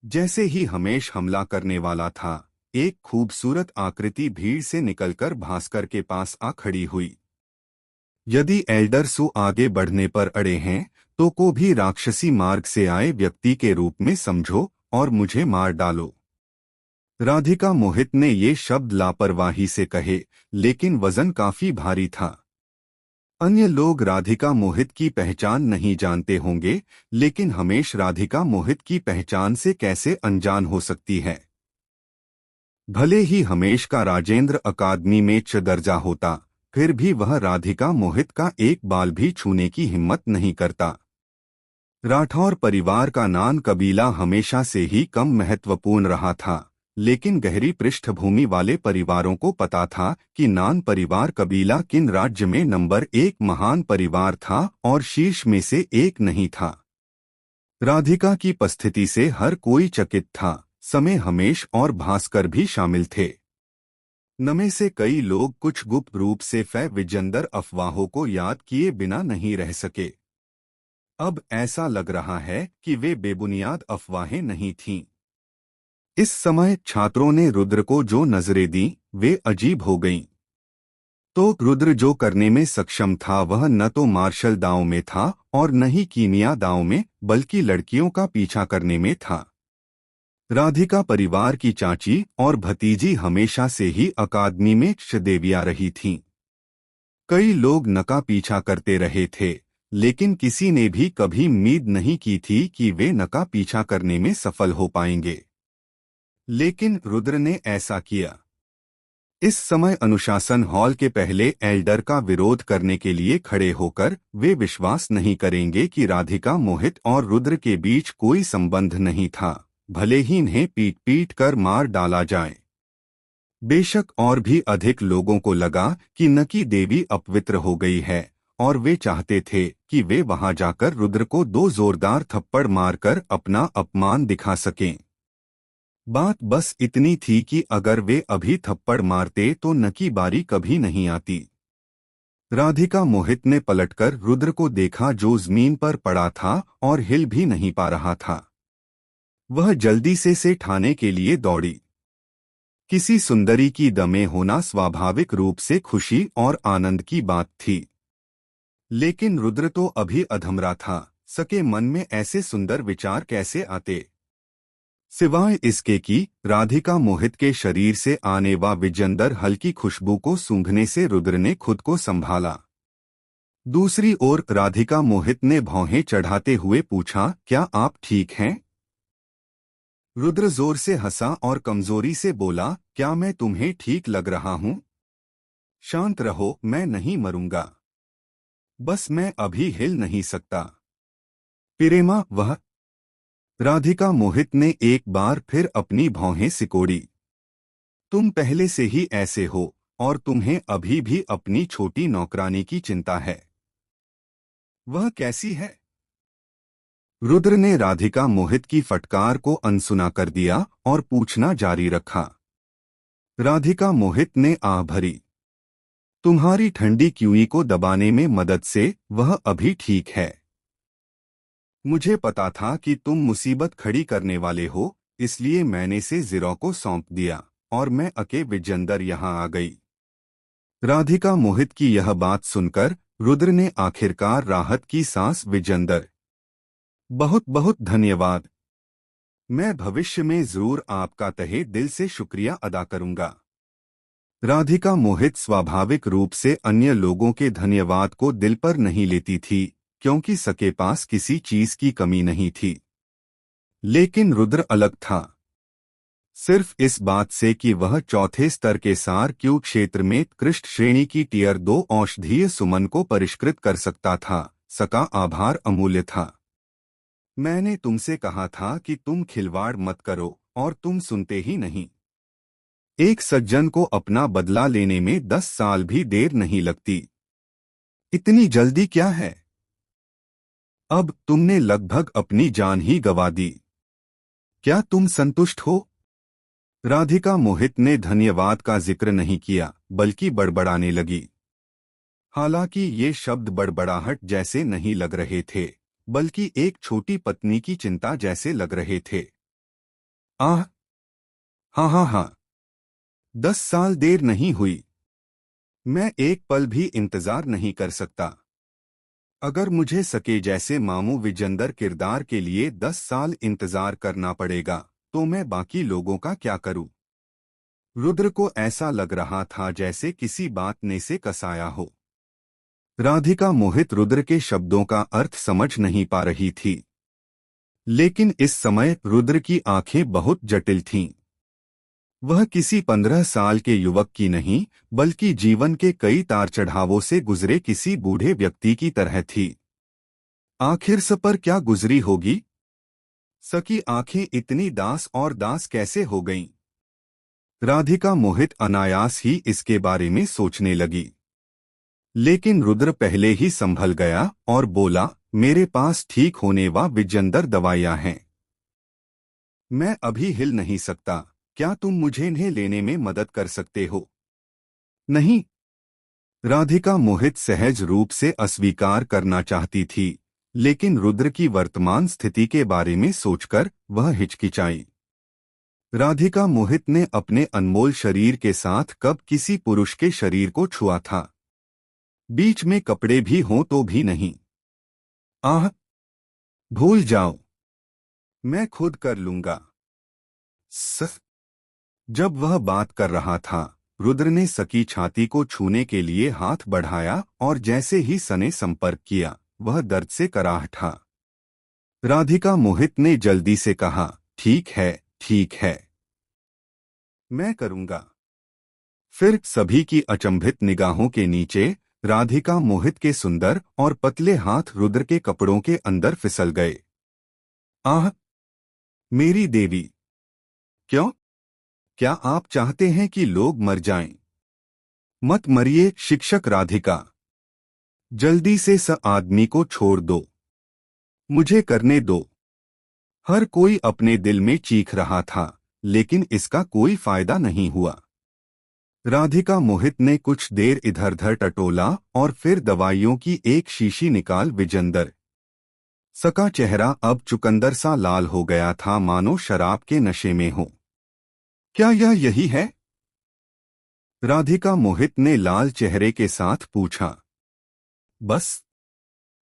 जैसे ही हमेश हमला करने वाला था, एक खूबसूरत आकृति भीड़ से निकलकर भास्कर के पास आ खड़ी हुई। यदि एल्डर सु आगे बढ़ने पर अड़े हैं तो को भी राक्षसी मार्ग से आए व्यक्ति के रूप में समझो और मुझे मार डालो। राधिका मोहित ने ये शब्द लापरवाही से कहे, लेकिन वजन काफी भारी था। अन्य लोग राधिका मोहित की पहचान नहीं जानते होंगे, लेकिन हमेश राधिका मोहित की पहचान से कैसे अनजान हो सकती है? भले ही हमेश का राजेंद्र अकादमी में च दर्जा होता, फिर भी वह राधिका मोहित का एक बाल भी छूने की हिम्मत नहीं करता। राठौर परिवार का नान कबीला हमेशा से ही कम महत्वपूर्ण रहा था, लेकिन गहरी पृष्ठभूमि वाले परिवारों को पता था कि नान परिवार कबीला किन राज्य में नंबर 1 महान परिवार था और शीर्ष में से एक नहीं था। राधिका की उपस्थिति से हर कोई चकित था, समय हमेश और भास्कर भी शामिल थे। नमे से कई लोग कुछ गुप्त रूप से विजेंदर अफवाहों को याद किए बिना नहीं रह सके। अब ऐसा लग रहा है कि वे बेबुनियाद अफवाहें नहीं थीं। इस समय छात्रों ने रुद्र को जो नजरें दी वे अजीब हो गईं। तो रुद्र जो करने में सक्षम था वह न तो मार्शल दांव में था और न ही कीमिया दांव में, बल्कि लड़कियों का पीछा करने में था। राधिका परिवार की चाची और भतीजी हमेशा से ही अकादमी में देवियां रही थीं। कई लोग नका पीछा करते रहे थे, लेकिन किसी ने भी कभी उम्मीद नहीं की थी कि वे नका पीछा करने में सफल हो पाएंगे। लेकिन रुद्र ने ऐसा किया। इस समय अनुशासन हॉल के पहले एल्डर का विरोध करने के लिए खड़े होकर वे विश्वास नहीं करेंगे कि राधिका मोहित और रुद्र के बीच कोई संबंध नहीं था, भले ही इन्हें पीट पीट कर मार डाला जाए। बेशक और भी अधिक लोगों को लगा कि नकी देवी अपवित्र हो गई है और वे चाहते थे कि वे वहां जाकर रुद्र को 2 जोरदार थप्पड़ मारकर अपना अपमान दिखा सकें। बात बस इतनी थी कि अगर वे अभी थप्पड़ मारते तो नकी बारी कभी नहीं आती। राधिका मोहित ने पलटकर रुद्र को देखा जो जमीन पर पड़ा था और हिल भी नहीं पा रहा था। वह जल्दी से ठाने के लिए दौड़ी। किसी सुंदरी की दमे होना स्वाभाविक रूप से खुशी और आनंद की बात थी, लेकिन रुद्र तो अभी अधमरा था। सके मन में ऐसे सुंदर विचार कैसे आते? सिवाय इसके कि राधिका मोहित के शरीर से आने वा विजेंदर हल्की खुशबू को सूंघने से रुद्र ने खुद को संभाला। दूसरी ओर राधिका मोहित ने भौहें चढ़ाते हुए पूछा, क्या आप ठीक हैं? रुद्र जोर से हंसा और कमजोरी से बोला, क्या मैं तुम्हें ठीक लग रहा हूं? शांत रहो, मैं नहीं मरूंगा। बस मैं अभी हिल नहीं सकता। प्रेमा वह। राधिका मोहित ने एक बार फिर अपनी भौहें सिकोड़ी। तुम पहले से ही ऐसे हो और तुम्हें अभी भी अपनी छोटी नौकरानी की चिंता है। वह कैसी है? रुद्र ने राधिका मोहित की फटकार को अनसुना कर दिया और पूछना जारी रखा। राधिका मोहित ने आह भरी। तुम्हारी ठंडी क्यूई को दबाने में मदद से वह अभी ठीक है। मुझे पता था कि तुम मुसीबत खड़ी करने वाले हो, इसलिए मैंने से ज़िरो को सौंप दिया और मैं अके विजेंदर यहाँ आ गई। राधिका मोहित की यह बात सुनकर रुद्र ने आखिरकार राहत की सांस। विजेंदर, बहुत बहुत धन्यवाद। मैं भविष्य में जरूर आपका तहे दिल से शुक्रिया अदा करूंगा। राधिका मोहित स्वाभाविक रूप से अन्य लोगों के धन्यवाद को दिल पर नहीं लेती थी, क्योंकि सके पास किसी चीज की कमी नहीं थी। लेकिन रुद्र अलग था। सिर्फ इस बात से कि वह चौथे स्तर के सार क्यू क्षेत्र में कृष्ण श्रेणी की टियर 2 औषधीय सुमन को परिष्कृत कर सकता था, सका आभार अमूल्य था। मैंने तुमसे कहा था कि तुम खिलवाड़ मत करो और तुम सुनते ही नहीं। एक सज्जन को अपना बदला लेने में 10 साल भी देर नहीं लगती। इतनी जल्दी क्या है? अब तुमने लगभग अपनी जान ही गंवा दी। क्या तुम संतुष्ट हो? राधिका मोहित ने धन्यवाद का जिक्र नहीं किया, बल्कि बड़बड़ाने लगी। हालांकि ये शब्द बड़बड़ाहट जैसे नहीं लग रहे थे, बल्कि एक छोटी पत्नी की चिंता जैसे लग रहे थे। आह, हाँ हाँ हाँ, 10 साल देर नहीं हुई। मैं एक पल भी इंतजार नहीं कर सकता। अगर मुझे सके जैसे मामू विजेंदर किरदार के लिए 10 साल इंतजार करना पड़ेगा, तो मैं बाकी लोगों का क्या करूं? रुद्र को ऐसा लग रहा था जैसे किसी बात ने से कसाया हो। राधिका मोहित रुद्र के शब्दों का अर्थ समझ नहीं पा रही थी। लेकिन इस समय रुद्र की आंखें बहुत जटिल थीं। वह किसी 15 साल के युवक की नहीं, बल्कि जीवन के कई तार चढ़ावों से गुजरे किसी बूढ़े व्यक्ति की तरह थी। आखिर सब पर क्या गुजरी होगी? सकी आंखें इतनी दास और दास कैसे हो गईं? राधिका मोहित अनायास ही इसके बारे में सोचने लगी। लेकिन रुद्र पहले ही संभल गया और बोला, मेरे पास ठीक होने वा विजेंदर दवाइयां हैं। मैं अभी हिल नहीं सकता। क्या तुम मुझे इन्हें लेने में मदद कर सकते हो? नहीं। राधिका मोहित सहज रूप से अस्वीकार करना चाहती थी, लेकिन रुद्र की वर्तमान स्थिति के बारे में सोचकर वह हिचकिचाई। राधिका मोहित ने अपने अनमोल शरीर के साथ कब किसी पुरुष के शरीर को छुआ था? बीच में कपड़े भी हों तो भी नहीं। आह, भूल जाओ, मैं खुद कर लूंगा। सस। जब वह बात कर रहा था, रुद्र ने सकी छाती को छूने के लिए हाथ बढ़ाया और जैसे ही सने संपर्क किया, वह दर्द से कराहटा। राधिका मोहित ने जल्दी से कहा, ठीक है, ठीक है, मैं करूंगा। फिर सभी की अचंभित निगाहों के नीचे राधिका मोहित के सुंदर और पतले हाथ रुद्र के कपड़ों के अंदर फिसल गए। आह, मेरी देवी! क्यों? क्या आप चाहते हैं कि लोग मर जाएं? मत मरिए शिक्षक राधिका। जल्दी से स आदमी को छोड़ दो। मुझे करने दो। हर कोई अपने दिल में चीख रहा था, लेकिन इसका कोई फायदा नहीं हुआ। राधिका मोहित ने कुछ देर इधर-उधर टटोला और फिर दवाइयों की एक शीशी निकाल। विजेंदर सका चेहरा अब चुकंदर सा लाल हो गया था, मानो शराब के नशे में हो। क्या यह यही है? राधिका मोहित ने लाल चेहरे के साथ पूछा। बस।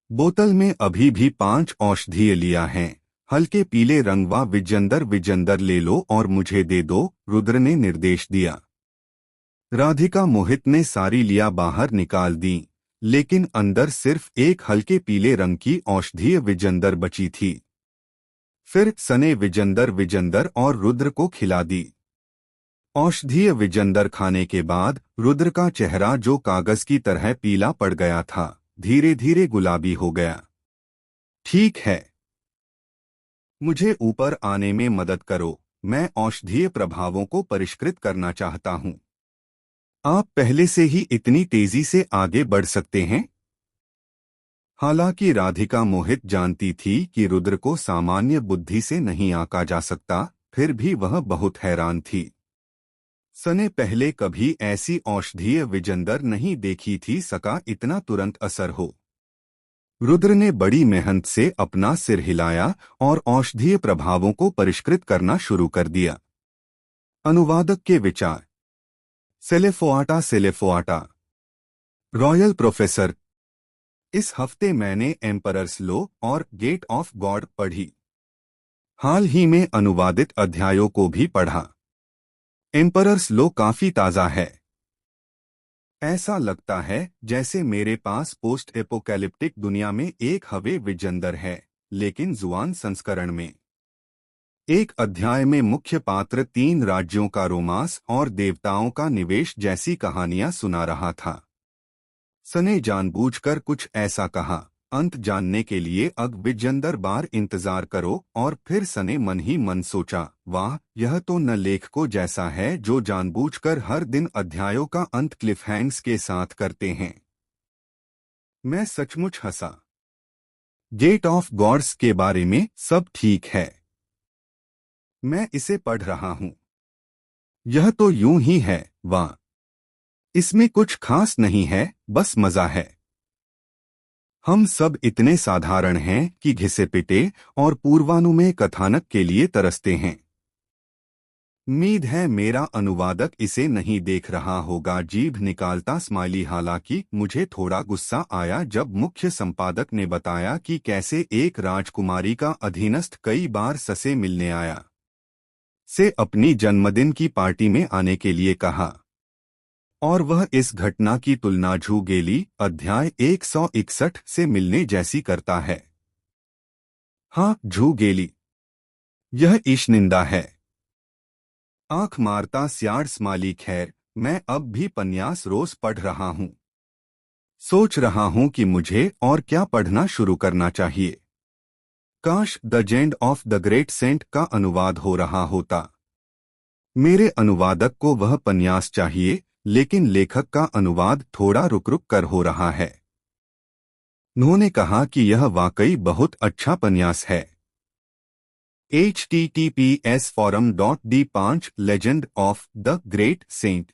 बोतल में अभी भी 5 औषधीय लिया हैं, हल्के पीले रंग वा। विजेंदर विजेंदर ले लो और मुझे दे दो, रुद्र ने निर्देश दिया। राधिका मोहित ने सारी लिया बाहर निकाल दी, लेकिन अंदर सिर्फ एक हल्के पीले रंग की औषधीय विजंदर बची थी। फिर सने विजंदर और रुद्र को खिला दी। औषधीय विजंदर खाने के बाद रुद्र का चेहरा, जो कागज की तरह पीला पड़ गया था, धीरे धीरे गुलाबी हो गया। ठीक है, मुझे ऊपर आने में मदद करो। मैं औषधीय प्रभावों को परिष्कृत करना चाहता हूं। आप पहले से ही इतनी तेजी से आगे बढ़ सकते हैं। हालांकि राधिका मोहित जानती थी कि रुद्र को सामान्य बुद्धि से नहीं आंका जा सकता, फिर भी वह बहुत हैरान थी। सने पहले कभी ऐसी औषधीय विजंदर नहीं देखी थी सका इतना तुरंत असर हो। रुद्र ने बड़ी मेहनत से अपना सिर हिलाया और औषधीय प्रभावों को परिष्कृत करना शुरू कर दिया। अनुवादक के विचार। सेलेफोआटा। Royal professor. इस हफ्ते मैंने एम्परर्स लॉ और गेट ऑफ गॉड पढ़ी। हाल ही में अनुवादित अध्यायों को भी पढ़ा। एम्परर्स लॉ काफी ताज़ा है। ऐसा लगता है जैसे मेरे पास पोस्ट एपोकैलिप्टिक दुनिया में एक हवे विजंदर है, लेकिन जुआन संस्करण में। एक अध्याय में मुख्य पात्र 3 राज्यों का रोमांस और देवताओं का निवेश जैसी कहानियां सुना रहा था। सने जानबूझकर कुछ ऐसा कहा, अंत जानने के लिए अब विजंदर बार इंतजार करो। और फिर सने मन ही मन सोचा, वाह, यह तो न लेखकों जैसा है जो जानबूझकर हर दिन अध्यायों का अंत क्लिफहैंग्स के साथ करते हैं। मैं सचमुच हंसा। गेट ऑफ गॉड्स के बारे में सब ठीक है। मैं इसे पढ़ रहा हूं। यह तो यूं ही है, वाह। इसमें कुछ खास नहीं है, बस मजा है। हम सब इतने साधारण हैं कि घिसे पिटे और पूर्वानुमेय कथानक के लिए तरसते हैं। उम्मीद है मेरा अनुवादक इसे नहीं देख रहा होगा। जीभ निकालता स्माइली। हालांकि मुझे थोड़ा गुस्सा आया जब मुख्य संपादक ने बताया कि कैसे एक राजकुमारी का अधीनस्थ कई बार ससे मिलने आया, से अपनी जन्मदिन की पार्टी में आने के लिए कहा, और वह इस घटना की तुलना झूगेली अध्याय 161 से मिलने जैसी करता है। हाँ, झूगेली। यह ईशनिंदा है। आंख मारता स्याड़ स्माली। खैर, मैं अब भी पन्यास रोज पढ़ रहा हूँ। सोच रहा हूँ कि मुझे और क्या पढ़ना शुरू करना चाहिए। काश द जेंड ऑफ द ग्रेट सेंट का अनुवाद हो रहा होता। मेरे अनुवादक को वह पन्यास चाहिए, लेकिन लेखक का अनुवाद थोड़ा रुक रुक कर हो रहा है। उन्होंने कहा कि यह वाकई बहुत अच्छा पन्यास है। https://forum.the5 Legend of the Great Saint